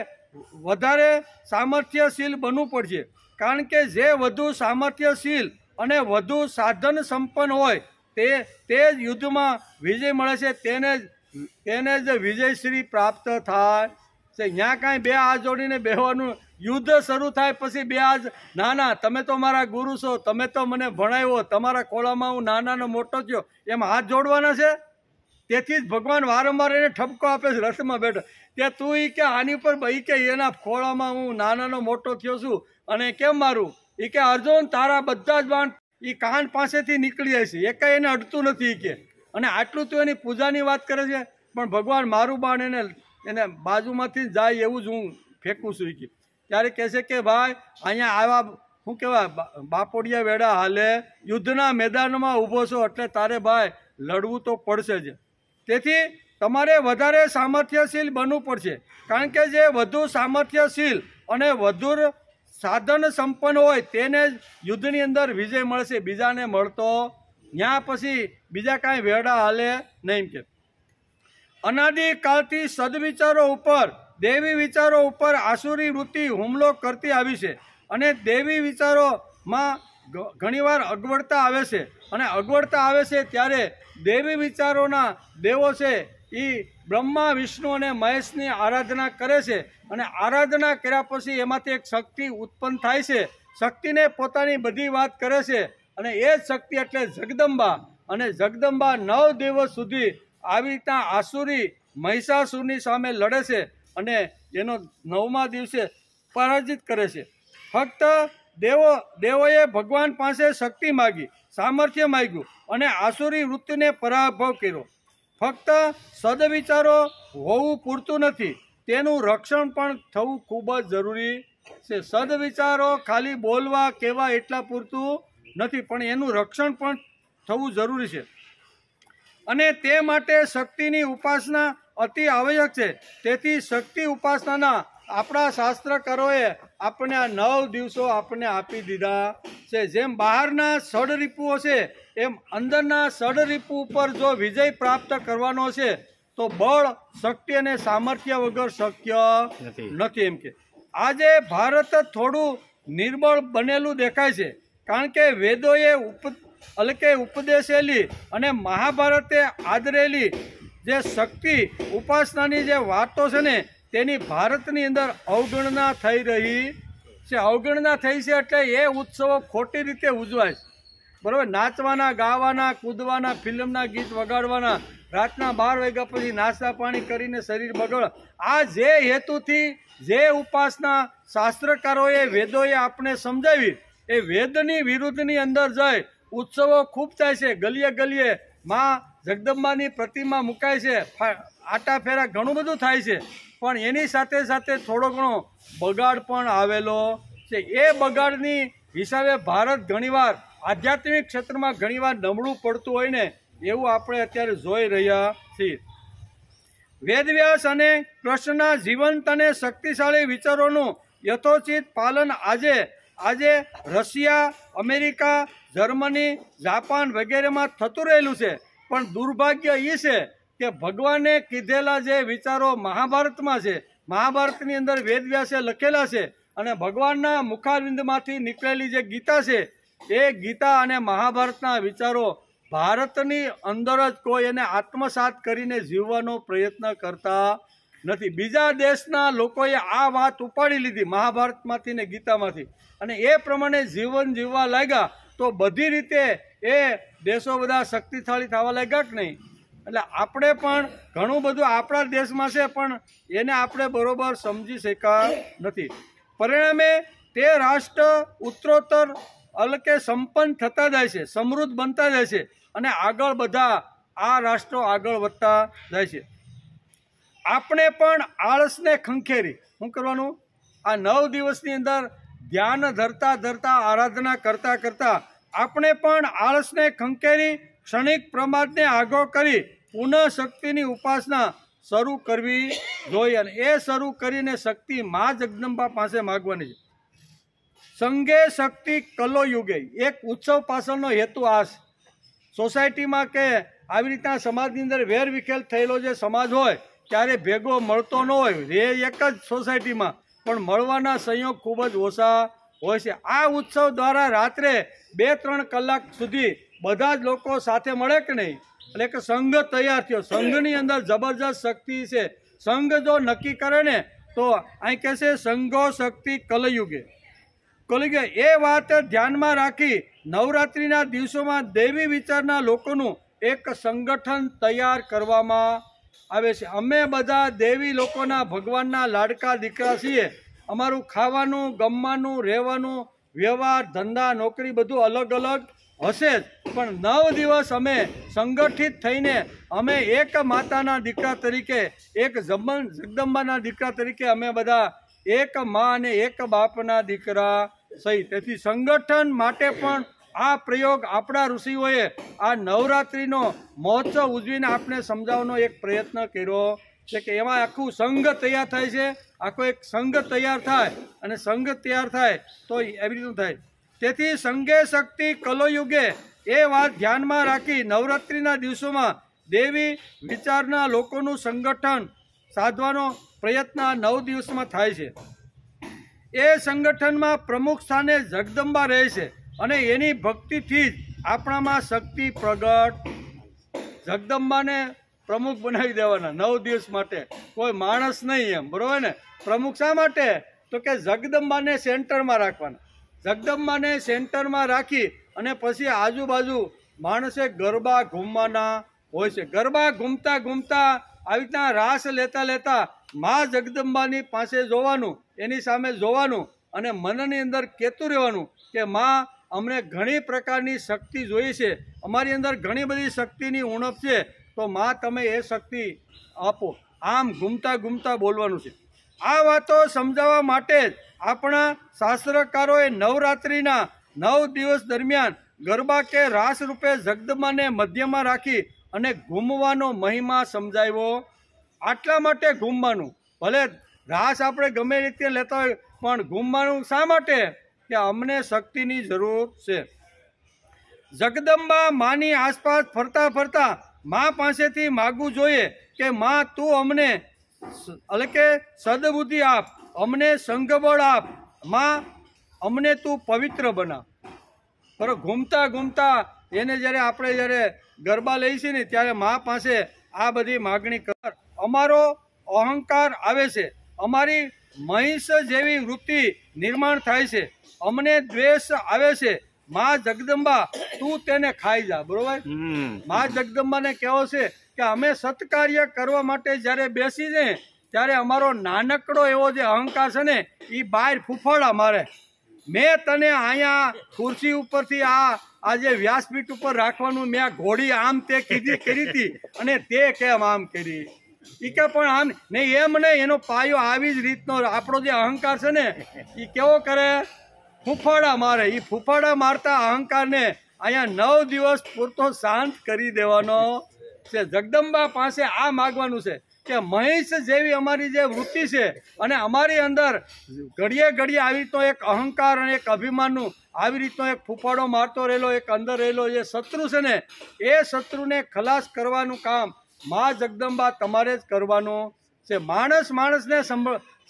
વધારે સામર્થ્યશીલ બનવું પડશે. કારણ કે જે વધુ સામર્થ્યશીલ અને વધુ સાધન સંપન્ન હોય તે જ યુદ્ધમાં વિજય મળે છે. તેને જ વિજયશ્રી પ્રાપ્ત થાય છે. ત્યાં કાંઈ બે હાથ જોડીને બેહવાનું, યુદ્ધ શરૂ થાય પછી બે હાથ, ના તમે તો મારા ગુરુ છો, તમે તો મને ભણાવ્યો, તમારા ખોળામાં હું નાનાનો મોટો થયો, એમ હાથ જોડવાના છે. તેથી જ ભગવાન વારંવાર એને ઠપકો આપે છે રથમાં બેઠો કે તું કે આની પર કે એના ખોળામાં હું નાનાનો મોટો થયો છું અને કેમ મારું કે અર્જુન તારા બધા જ બાણ કાન પાસેથી નીકળી જાય છે, એ કંઈ એને અડતું નથી કે. અને આટલું તો એની પૂજાની વાત કરે છે, પણ ભગવાન મારું બાણ એને બાજુમાંથી જાય એવું જ હું ફેંકું છું કે. ત્યારે કહે છે કે ભાઈ અહીંયા આવા શું કહેવાય બાપોડિયા વેડા હાલે યુદ્ધના મેદાનમાં ઊભો છો એટલે તારે ભાઈ લડવું તો પડશે જ. તેથી તમારે વધારે સામર્થ્યશીલ બનવું પડશે. કારણ કે જે વધુ સામર્થ્યશીલ અને વધુ સાધન સંપન્ન હોય તેને જ યુદ્ધની અંદર વિજય મળશે, બીજાને મળતો ત્યાં પછી બીજા કાંઈ વેડા હાલે નહીં કે. અનાદિકાળથી સદવિચારો ઉપર, દેવી વિચારો ઉપર આસુરી વૃત્તિ હુમલો કરતી આવી છે અને દેવી વિચારોમાં ઘણીવાર અગવડતા આવે છે. અને અગવડતા આવે છે ત્યારે દેવી વિચારોના દેવો છે એ બ્રહ્મા, વિષ્ણુ અને મહેશની આરાધના કરે છે અને આરાધના કર્યા પછી એમાંથી એક શક્તિ ઉત્પન્ન થાય છે. શક્તિને પોતાની બધી વાત કરે છે અને એ જ શક્તિ એટલે જગદંબા. અને જગદંબા 9 દિવસ સુધી આવી રીતના આસુરી મહિષાસુરની સામે લડે છે અને એનો 9મા દિવસે પરાજિત કરે છે. ફક્ત દેવોએ ભગવાન પાસે શક્તિ માગી, સામર્થ્ય માગ્યું અને આસુરી વૃત્તિને પરાભવ કર્યો. ફક્ત સદવિચારો હોવું પૂરતું નથી, તેનું રક્ષણ પણ થવું ખૂબ જ જરૂરી છે. સદવિચારો ખાલી બોલવા કહેવા એટલા પૂરતું નથી, પણ એનું રક્ષણ પણ થવું જરૂરી છે. અને તે માટે શક્તિની ઉપાસના અતિ આવશ્યક છે. તેથી શક્તિ ઉપાસનાના આપણા શાસ્ત્રકારોએ આપણને આ 9 દિવસો આપણને આપી દીધા છે. જેમ બહારના ષડરીપુઓ છે એમ અંદરના ષડરીપુ ઉપર જો વિજય પ્રાપ્ત કરવાનો છે તો બળ, શક્તિ અને સામર્થ્ય વગર શક્ય નથી એમ કે. આજે ભારત થોડું નિર્બળ બનેલું દેખાય છે કારણ કે વેદોએ ઉપદેશેલી અને મહાભારતે આદરેલી જે શક્તિ ઉપાસનાની જે વાતો છે ને તેની ભારતની અંદર અવગણના થઈ રહી છે. અવગણના થઈ છે એટલે એ ઉત્સવો ખોટી રીતે ઉજવાય છે. બરાબર, નાચવાના, ગાવાના, કૂદવાના, ફિલ્મના ગીત વગાડવાના, રાતના 12 વાગ્યા પછી નાસ્તા પાણી કરીને શરીર બગડ, આ જે હેતુથી જે ઉપાસના શાસ્ત્રકારોએ વેદોએ આપણે સમજાવી એ વેદની વિરુદ્ધની અંદર જઈ ઉત્સવો ખૂબ થાય છે. ગલીએ ગલીએ માં જગદંબાની પ્રતિમા મુકાય છે, આટા ફેરા ઘણું બધું થાય છે, પણ એની સાથે સાથે થોડો ઘણો બગાડ પણ આવેલો છે. એ બગાડની હિસાબે ભારત ઘણીવાર આધ્યાત્મિક ક્ષેત્રમાં ઘણીવાર નબળું પડતું હોય ને એવું આપણે અત્યારે જોઈ રહ્યા છીએ. વેદવ્યાસ અને કૃષ્ણના જીવંત અને શક્તિશાળી વિચારોનું યથોચિત પાલન આજે રશિયા, અમેરિકા, જર્મની, જાપાન વગેરેમાં થતું રહેલું છે. પણ દુર્ભાગ્ય એ છે કે ભગવાને કીધેલા જે વિચારો મહાભારતમાં છે, મહાભારતની અંદર વેદવ્યાસે લખેલા છે, અને ભગવાનના મુખારવિંદમાંથી નીકળેલી જે ગીતા છે એ ગીતા અને મહાભારતના વિચારો ભારતની અંદર જ કોઈ એને આત્મસાત કરીને જીવવાનો પ્રયત્ન કરતા નથી. બીજા દેશના લોકોએ આ વાત ઉપાડી લીધી મહાભારતમાંથી ને ગીતામાંથી, અને એ પ્રમાણે જીવન જીવવા લાગ્યા તો બધી રીતે એ દેશો બધા શક્તિશાળી થવા લાગ્યા કે નહીં. એટલે આપણે પણ ઘણું બધું આપણા દેશમાં છે, પણ એને આપણે બરોબર સમજી શક્યા નથી. પરિણામે તે રાષ્ટ્ર ઉત્તરોત્તર અલકે સંપન્ન થતા જાય છે, સમૃદ્ધ બનતા જાય છે, અને આગળ બધા આ રાષ્ટ્રો આગળ વધતા જાય છે. આપણે પણ આળસને ખંખેરી શું કરવાનું, આ 9 દિવસની અંદર ધ્યાન ધરતા ધરતા આરાધના કરતા કરતા આપણે પણ આળસને ખંખેરી ક્ષણિક પ્રમાદને આગો કરી પુનઃ શક્તિની ઉપાસના શરૂ કરવી જોઈએ, અને એ શરૂ કરીને શક્તિ મા જગદંબા પાસે માગવાની છે. સંગે શક્તિ કલો યુગે, એક ઉત્સવ પાછળનો હેતુ આ છે. સોસાયટીમાં કે આવી રીતના સમાજની અંદર વેરવિખેર થયેલો જે સમાજ હોય ત્યારે ભેગો મળતો ન હોય, એ એક જ સોસાયટીમાં, પણ મળવાના સંયોગ ખૂબ જ ઓછા હોય છે. આ ઉત્સવ દ્વારા રાત્રે 2-3 કલાક સુધી બધા જ લોકો સાથે મળે કે નહીં, એટલે કે સંઘ તૈયાર થયો. સંઘની અંદર જબરજસ્ત શક્તિ છે. સંઘ જો નક્કી કરે ને તો અહીં કહે છે સંઘો શક્તિ કલયુગે. એ વાત ધ્યાનમાં રાખી નવરાત્રિના દિવસોમાં દેવી વિચારના લોકોનું એક સંગઠન તૈયાર કરવામાં આવે છે. અમે બધા દેવી લોકોના ભગવાનના લાડકા દીકરા છીએ. અમારું ખાવાનું, ગમવાનું, રહેવાનું, વ્યવહાર, ધંધા, નોકરી બધું અલગ અલગ હશે જ, પણ 9 દિવસ અમે સંગઠિત થઈને અમે એક માતાના દીકરા તરીકે, એક જગદંબાના દીકરા તરીકે અમે બધા એક મા અને એક બાપના દીકરા સહિત. તેથી સંગઠન માટે પણ આ પ્રયોગ આપણા ઋષિઓએ આ નવરાત્રિનો મહોત્સવ ઉજવીને આપણે સમજાવવાનો એક પ્રયત્ન કર્યો છે કે એમાં આખું સંઘ તૈયાર થાય છે. આખો એક સંઘ તૈયાર થાય, અને સંઘ તૈયાર થાય તો એવી રીતનું થાય. તેથી સંઘે શક્તિ કલોયુગે એ વાત ધ્યાનમાં રાખી નવરાત્રિના દિવસોમાં દેવી વિચારના લોકોનું સંગઠન સાધવાનો પ્રયત્ન આ 9 દિવસમાં થાય છે. એ સંગઠનમાં પ્રમુખ સ્થાને જગદંબા રહે છે, અને એની ભક્તિથી જ આપણામાં શક્તિ પ્રગટ. જગદંબાને પ્રમુખ બનાવી દેવાના 9 દિવસ માટે, કોઈ માણસ નહીં એમ, બરોબર ને. પ્રમુખ શા માટે, તો કે જગદંબાને સેન્ટરમાં રાખવાના. જગદંબાને સેન્ટરમાં રાખી અને પછી આજુબાજુ માણસે ગરબા ઘૂમવાના હોય છે. ગરબા ઘૂમતા ઘૂમતા આવી રીતના રાસ લેતા લેતા મા જગદંબાની પાસે જોવાનું, એની સામે જોવાનું, અને મનની અંદર કહેતું રહેવાનું કે મા, અમને ઘણી પ્રકારની શક્તિ જોઈએ છે, અમારી અંદર ઘણી બધી શક્તિની ઉણપ છે, તો મા તમે એ શક્તિ આપો. આમ ઘૂમતા ઘૂમતા બોલવાનું છે. આ વાતો સમજાવવા માટે જ આપણા શાસ્ત્રકારોએ નવરાત્રિના 9 દિવસ દરમિયાન ગરબા કે રાસ રૂપે જગદંબાને મધ્યમાં રાખી અને ઘૂમવાનો મહિમા સમજાવ્યો. આટલા માટે ઘૂમવાનું, ભલે રાસ આપણે ગમે રીતે લેતા હોય, પણ ઘૂમવાનું શા માટે, કે અમને શક્તિની જરૂર છે. જગદંબા માની આસપાસ ફરતા ફરતા મા પાસેથી માગવું જોઈએ કે મા તું અમને એટલે કે સદબુદ્ધિ આપ, અમને સંગબળ આપ, મા અમને તું પવિત્ર બનાવ. બરાબર. ઘૂમતા ઘૂમતા એને જ્યારે ગરબા લઈએ છીએ ને ત્યારે મા પાસે આ બધી માગણી કર. અમારો અહંકાર આવે છે, અમારી મહિષ જેવી વૃત્તિ નિર્માણ થાય છે, અમને દ્વેષ આવે છે, મા જગદંબા તું તેને ખાઈ જા. બરોબર. મા જગદંબાને કહેવો છે કે અમે સત્કાર્ય કરવા માટે જ્યારે બેસી જાય ત્યારે અમારો નાનકડો એવો જે અહંકાર છે ને એ બહાર ફૂફાડા મારે. મેં તને અહીંયા ખુરશી ઉપરથી આ આજે વ્યાસપીઠ ઉપર રાખવાનું મેં આ ઘોડી આમ તે કરી હતી અને તે કેમ આમ કરી એ કે પણ આમ નહીં એમ નહીં, એનો પાયો આવી જ રીતનો આપણો જે અહંકાર છે ને એ કેવો કરે, ફૂફાડા મારે. એ ફૂફાડા મારતા અહંકારને અહીંયા 9 દિવસ પૂરતો શાંત કરી દેવાનો છે. જગદંબા પાસે આ માગવાનું છે કે મહેશ જેવી અમારી જે વૃત્તિ છે અને અમારી અંદર ઘડીએ ઘડીએ આવી રીતનો એક અહંકાર અને એક અભિમાનનું આવી રીતનો એક ફૂફાડો મારતો રહેલો એક અંદર રહેલો જે શત્રુ છે ને એ શત્રુને ખલાસ કરવાનું કામ મા જગદંબા તમારે જ કરવાનું છે. માણસ માણસને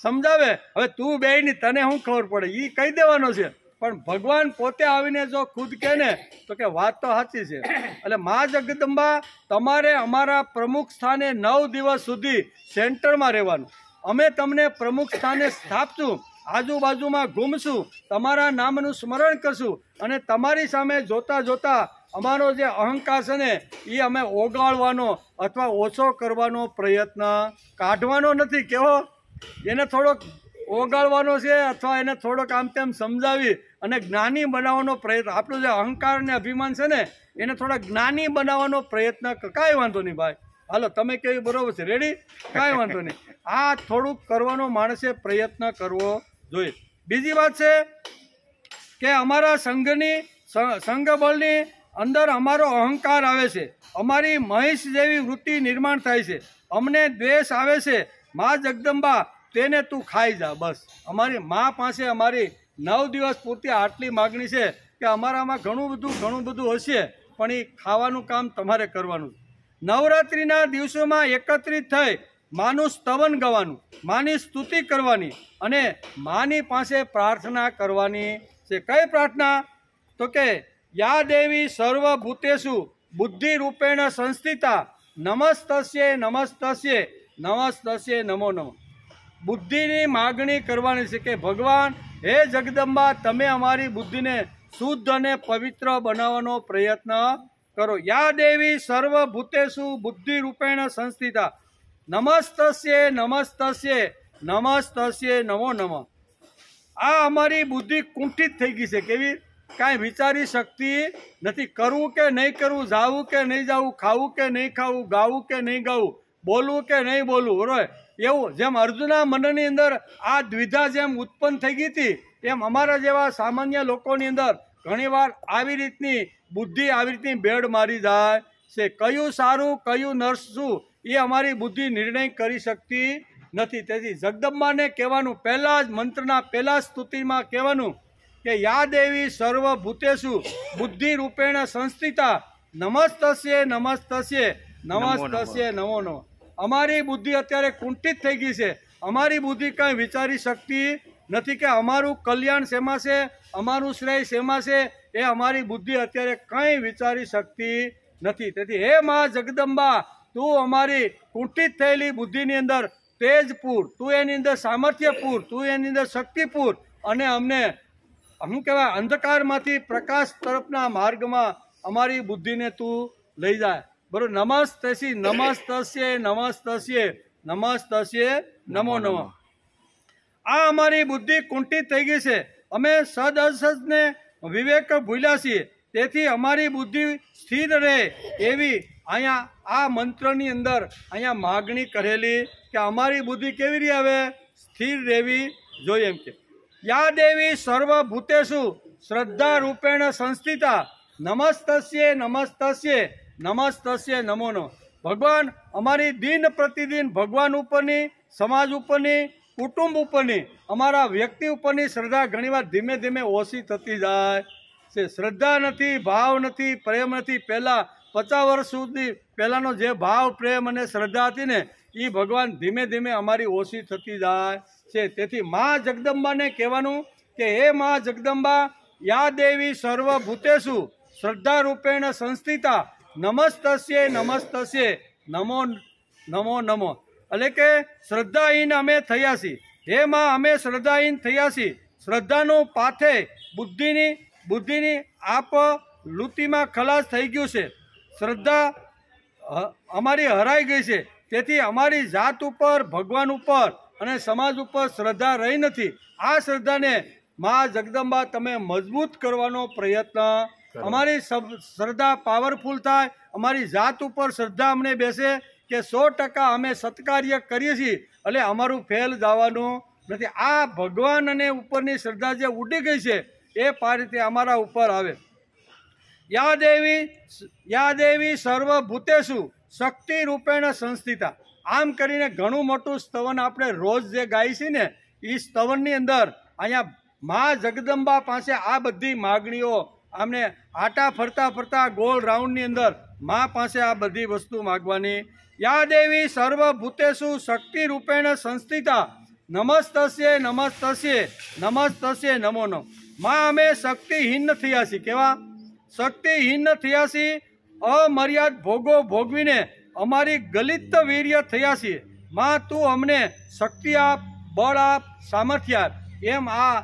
સમજાવે, હવે તું બેયની તને શું ખબર પડે એ કહી દેવાનો છે, પણ ભગવાન પોતે આવીને જો ખુદ કહે ને તો કે વાત તો સાચી છે. એટલે મા જગદંબા તમારે અમારા પ્રમુખ સ્થાને 9 દિવસ સુધી સેન્ટરમાં રહેવાનું. અમે તમને પ્રમુખ સ્થાને સ્થાપશું, આજુબાજુમાં ઘૂમશું, તમારા નામનું સ્મરણ કરશું અને તમારી સામે જોતા જોતા અમારો જે અહંકાર છે ને એ અમે ઓગાળવાનો અથવા ઓછો કરવાનો પ્રયત્ન કાઢવાનો નથી. કેવો એને થોડોક ઓગાળવાનો છે અથવા એને થોડોક આમ તેમ સમજાવી અને જ્ઞાની બનાવવાનો પ્રયત્ન. આપણું જે અહંકાર અને અભિમાન છે ને એને થોડા જ્ઞાની બનાવવાનો પ્રયત્ન. કાંઈ વાંધો નહીં ભાઈ, હાલો તમે કેવી બરોબર છે, રેડી, કાંઈ વાંધો નહીં. આ થોડુંક કરવાનો માણસે પ્રયત્ન કરવો જોઈએ. બીજી વાત છે કે અમારા સંઘબળની અંદર અમારો અહંકાર આવે છે, અમારી મહેશ જેવી વૃત્તિ નિર્માણ થાય છે, અમને દ્વેષ આવે છે. મા જગદંબા તેને તું ખાઈ જા. બસ અમારી મા પાસે અમારી 9 દિવસ પૂરતી આટલી માગણી છે કે અમારામાં ઘણું બધું હશે પણ એ ખાવાનું કામ તમારે કરવાનું. નવરાત્રિના દિવસોમાં એકત્રિત થઈ માનું સ્તવન ગાવાનું, માની સ્તુતિ કરવાની અને માની પાસે પ્રાર્થના કરવાની છે. કઈ પ્રાર્થના? તો કે યા દેવી સર્વભૂતેષુ બુદ્ધિ રૂપેણ સંસ્થિતા નમસ્તસ્યે નમસ્તસ્યે નમસ્તસ્યે નમો નમઃ. બુદ્ધિની માગણી કરવાની છે કે ભગવાન હે જગદંબા તમે અમારી બુદ્ધિને શુદ્ધ અને પવિત્ર બનાવવાનો પ્રયત્ન કરો. યા દેવી સર્વભૂતેષુ બુદ્ધિ રૂપેણ સંસ્થિતા નમસ્તસ્યે નમસ્તસ્યે નમસ્તસ્યે નમો નમઃ. આ અમારી બુદ્ધિ કુંઠિત થઈ ગઈ છે. કેવી? કાંઈ વિચારી શક્તિ નથી. કરવું કે નહીં કરવું, જાવું કે નહીં જાવું, ખાવું કે નહીં ખાવું, ગાવું કે નહીં ગાવું, બોલવું કે નહીં બોલવું, બરોબર? એવું જેમ અર્જુના મનની અંદર આ દ્વિધા જેમ ઉત્પન્ન થઈ ગઈ હતી એમ અમારા જેવા સામાન્ય લોકોની અંદર ઘણીવાર આવી રીતની બુદ્ધિ આવી રીતની બેડ મારી જાય છે. કયું સારું કયું નરસું એ અમારી બુદ્ધિ નિર્ણય કરી શકતી નથી. તેથી જગદંબાને કહેવાનું, પહેલા જ મંત્રના પહેલા સ્તુતિમાં કહેવાનું કે યા દેવી સર્વભૂતેષુ બુદ્ધિ રૂપેણ સંસ્થિતા નમસ્તસ્યે નમસ્તસ્યે નમસ્તસ્યે નમો નમઃ. અમારી બુદ્ધિ અત્યારે કુંઠિત થઈ ગઈ છે. અમારી બુદ્ધિ કંઈ વિચારી શકતી નથી કે અમારું કલ્યાણ શેમાં છે, અમારું શ્રેય શેમાં છે, એ અમારી બુદ્ધિ અત્યારે કંઈ વિચારી શકતી નથી. તેથી હે મા જગદંબા તું અમારી કુંઠિત થયેલી બુદ્ધિની અંદર તેજપૂર, તું એની અંદર સામર્થ્યપૂર, તું એની અંદર શક્તિપૂર અને અમને શું કહેવાય અંધકારમાંથી પ્રકાશ તરફના માર્ગમાં અમારી બુદ્ધિને તું લઈ જાય. બરોબર? નમસ્તસ્યે નમસ્તસ્યે નમસ્તસ્યે નમસ્તસ્યે નમો નમઃ. આ અમારી બુદ્ધિ કુંઠિત થઈ ગઈ છે. અમે સદ અસદને વિવેક ભૂલ્યા છીએ. તેથી અમારી બુદ્ધિ સ્થિર રહે એવી અહીંયા આ મંત્રની અંદર અહીંયા માગણી કરેલી કે અમારી બુદ્ધિ કેવી રીતે હવે સ્થિર રહેવી જોઈએ. એમ કે યા દેવી સર્વભૂતેષુ શ્રદ્ધા રૂપેણ સંસ્થિતા નમસ્તસ્યે નમસ્તસ્યે નમસ્તસ્યે નમો નમઃ. ભગવાન અમારી દિન પ્રતિદિન ભગવાન ઉપરની, સમાજ ઉપરની, કુટુંબ ઉપરની, અમારા વ્યક્તિ ઉપરની શ્રદ્ધા ઘણીવાર ધીમે ધીમે ઓછી થતી જાય છે. શ્રદ્ધા નથી, ભાવ નથી, પ્રેમ નથી. પહેલાં 50 વર્ષ સુધી પહેલાંનો જે ભાવ પ્રેમ અને શ્રદ્ધા હતી ને એ ભગવાન ધીમે ધીમે અમારી ઓછી થતી જાય છે. તેથી મા જગદંબાને કહેવાનું કે હે મા જગદંબા યા દેવી સર્વભૂતેષુ શ્રદ્ધા રૂપેણ સંસ્થિતા નમસ્તસ્યે નમસ્તસ્યે નમો નમો નમઃ. એટલે કે શ્રદ્ધાહીન અમે થયા છીએ. હે મા અમે શ્રદ્ધાહીન થયા છીએ. શ્રદ્ધાનું પાથે બુદ્ધિની આપ લૂંટીમાં ખલાસ થઈ ગયું છે. શ્રદ્ધા અમારી હરાઈ ગઈ છે. તેથી અમારી જાત ઉપર, ભગવાન ઉપર અને સમાજ ઉપર શ્રદ્ધા રહી નથી. આ શ્રદ્ધાને મા જગદંબા તમે મજબૂત કરવાનો પ્રયત્ન અમારી શ્રદ્ધા પાવરફુલ થાય, અમારી જાત ઉપર શ્રદ્ધા અમને બેસે કે 100% અમે સત્કાર્ય કરીએ છીએ એટલે અમારું ફેલ જવાનું નથી. આ ભગવાન અને ઉપરની શ્રદ્ધા જે ઉડી ગઈ છે એ રીતે અમારા ઉપર આવે. યા દેવી સર્વભૂતેષુ શક્તિ રૂપેણ સંસ્થિતા. આમ કરીને ઘણું મોટું સ્તવન આપણે રોજ જે ગાઈએ છીએ ને એ સ્તવનની અંદર અહીંયા મા જગદંબા પાસે આ બધી માગણીઓ આમને આટા ફરતા ફરતા ગોળ રાઉન્ડની અંદર મા પાસે આ બધી વસ્તુ માગવાની. યા દેવી સર્વભૂતેષુ શક્તિ રૂપેણ સંસ્થિતા નમસ્તસ્ય નમસ્તસ્ય નમસ્તસ્ય નમો નમઃ. મા અમે શક્તિહીન થયા છીએ. કેવા શક્તિહીન થયા છીએ, અમર્યાદ ભોગો ભોગવીને અમારી ગલિત વીર્ય થયા છીએ. મા તું અમને શક્તિ આપ, બળ આપ, સામર્થ્ય આપ. એમ આ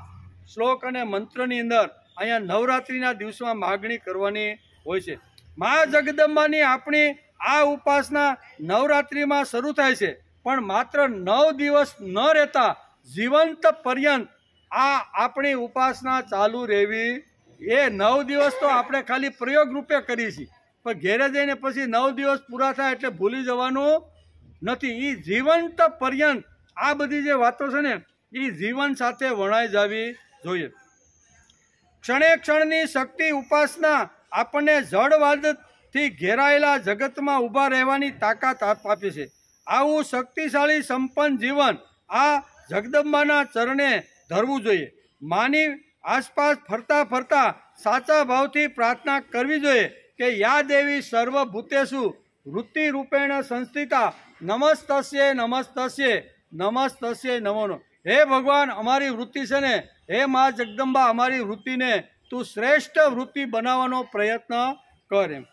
શ્લોક અને મંત્રની અંદર અહીંયા નવરાત્રિના દિવસમાં માગણી કરવાની હોય છે. મા જગદંબાની આપણી આ ઉપાસના નવરાત્રિમાં શરૂ થાય છે, પણ માત્ર 9 દિવસ ન રહેતા જીવંત પર્યંત આ આપણી ઉપાસના ચાલુ રહેવી. એ 9 દિવસ તો આપણે ખાલી પ્રયોગ રૂપે કરીએ છીએ, પણ ઘેરે જઈને પછી 9 દિવસ પૂરા થાય એટલે ભૂલી જવાનું નથી. એ જીવંત પર્યંત આ બધી જે વાતો છે ને એ જીવન સાથે વણાઈ જવી જોઈએ. ક્ષણે ક્ષણની શક્તિ ઉપાસના આપણને જળવાદથી ઘેરાયેલા જગતમાં ઊભા રહેવાની તાકાત આપે છે. આવું શક્તિશાળી સંપન્ન જીવન આ જગદંબાના ચરણે ધરવું જોઈએ. માની આસપાસ ફરતા ફરતા સાચા ભાવથી પ્રાર્થના કરવી જોઈએ કે યા દેવી સર્વભૂતેષુ વૃત્તિ રૂપેણ સંસ્થિતા નમસ્તસ્ય નમસ્તસ્ય નમસ્તસ્ય નમો નમઃ. હે ભગવાન, અમારી વૃત્તિ છે ને, હે મા જગદંબા, અમારી વૃત્તિને તું શ્રેષ્ઠ વૃત્તિ બનાવવાનો પ્રયત્ન કર. એમ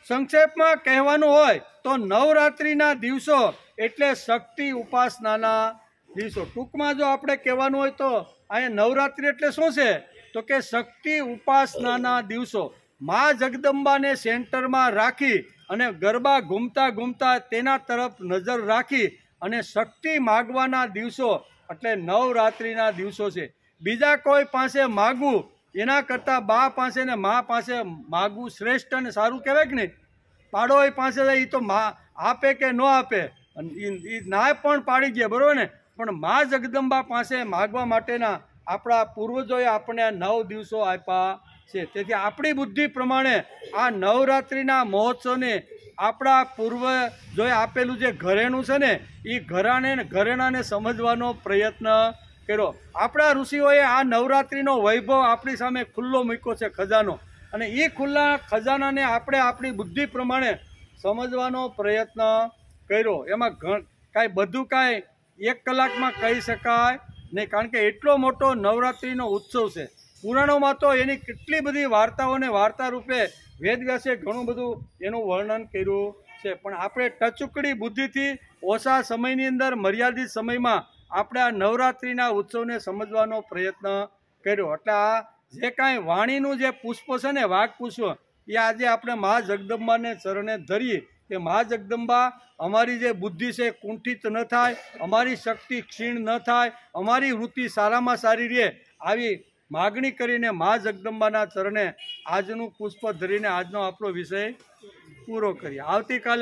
સંક્ષેપમાં કહેવાનું હોય તો નવરાત્રિના દિવસો એટલે શક્તિ ઉપાસનાના દિવસો. ટૂંકમાં જો આપણે કહેવાનું હોય તો અહીંયા નવરાત્રિ એટલે શું છે તો કે શક્તિ ઉપાસનાના દિવસો. મા જગદંબાને સેન્ટરમાં રાખી અને ગરબા ઘૂમતા ઘૂમતા તેના તરફ નજર રાખી અને શક્તિ માગવાના દિવસો એટલે નવરાત્રિના દિવસો છે. બીજા કોઈ પાસે માગવું એના કરતાં બા પાસે ને મા પાસે માગવું શ્રેષ્ઠ અને સારું કહેવાય કે નહીં. પાડોય પાસે એ તો મા આપે કે ન આપે, એ ના પણ પાડી ગયા, બરાબર ને. પણ મા જગદંબા પાસે માગવા માટેના આપણા પૂર્વજોએ આપણને 9 દિવસો આપ્યા છે. તેથી આપણી બુદ્ધિ પ્રમાણે આ નવરાત્રિના મહોત્સવને આપણા પૂર્વજોએ આપેલું જે ઘરેણું છે ને એ ઘરેણાને સમજવાનો પ્રયત્ન કર્યો. આપણા ઋષિઓએ આ નવરાત્રિનો વૈભવ આપણી સામે ખુલ્લો મૂક્યો છે, ખજાનો. અને એ ખુલ્લા ખજાનાને આપણે આપણી બુદ્ધિ પ્રમાણે સમજવાનો પ્રયત્ન કર્યો. એમાં બધું કાંઈ 1 કલાકમાં કહી શકાય નહીં, કારણ કે એટલો મોટો નવરાત્રિનો ઉત્સવ છે. પુરાણોમાં તો એની કેટલી બધી વાર્તાઓને વાર્તા રૂપે વેદવ્યાસે ઘણું બધું એનું વર્ણન કર્યું છે. પણ આપણે ટચુકડી બુદ્ધિથી ઓછા સમયની અંદર મર્યાદિત સમયમાં આપણે આ નવરાત્રિના ઉત્સવને સમજવાનો પ્રયત્ન કર્યો. એટલે આ જે કાંઈ વાણીનું જે પુષ્પ છે ને, વાઘ પુષ્પ, એ આજે આપણે મા જગદંબાને ચરણે ધરીએ કે મા જગદંબા અમારી જે બુદ્ધિ છે કુંઠિત ન થાય, અમારી શક્તિ ક્ષીણ ન થાય, અમારી વૃત્તિ સારામાં સારી રહે, આવી માગણી કરીને મા જગદંબાના ચરણે આજનું પુષ્પ ધરીને આજનો આપણો વિષય પૂરો કરીએ. આવતીકાલે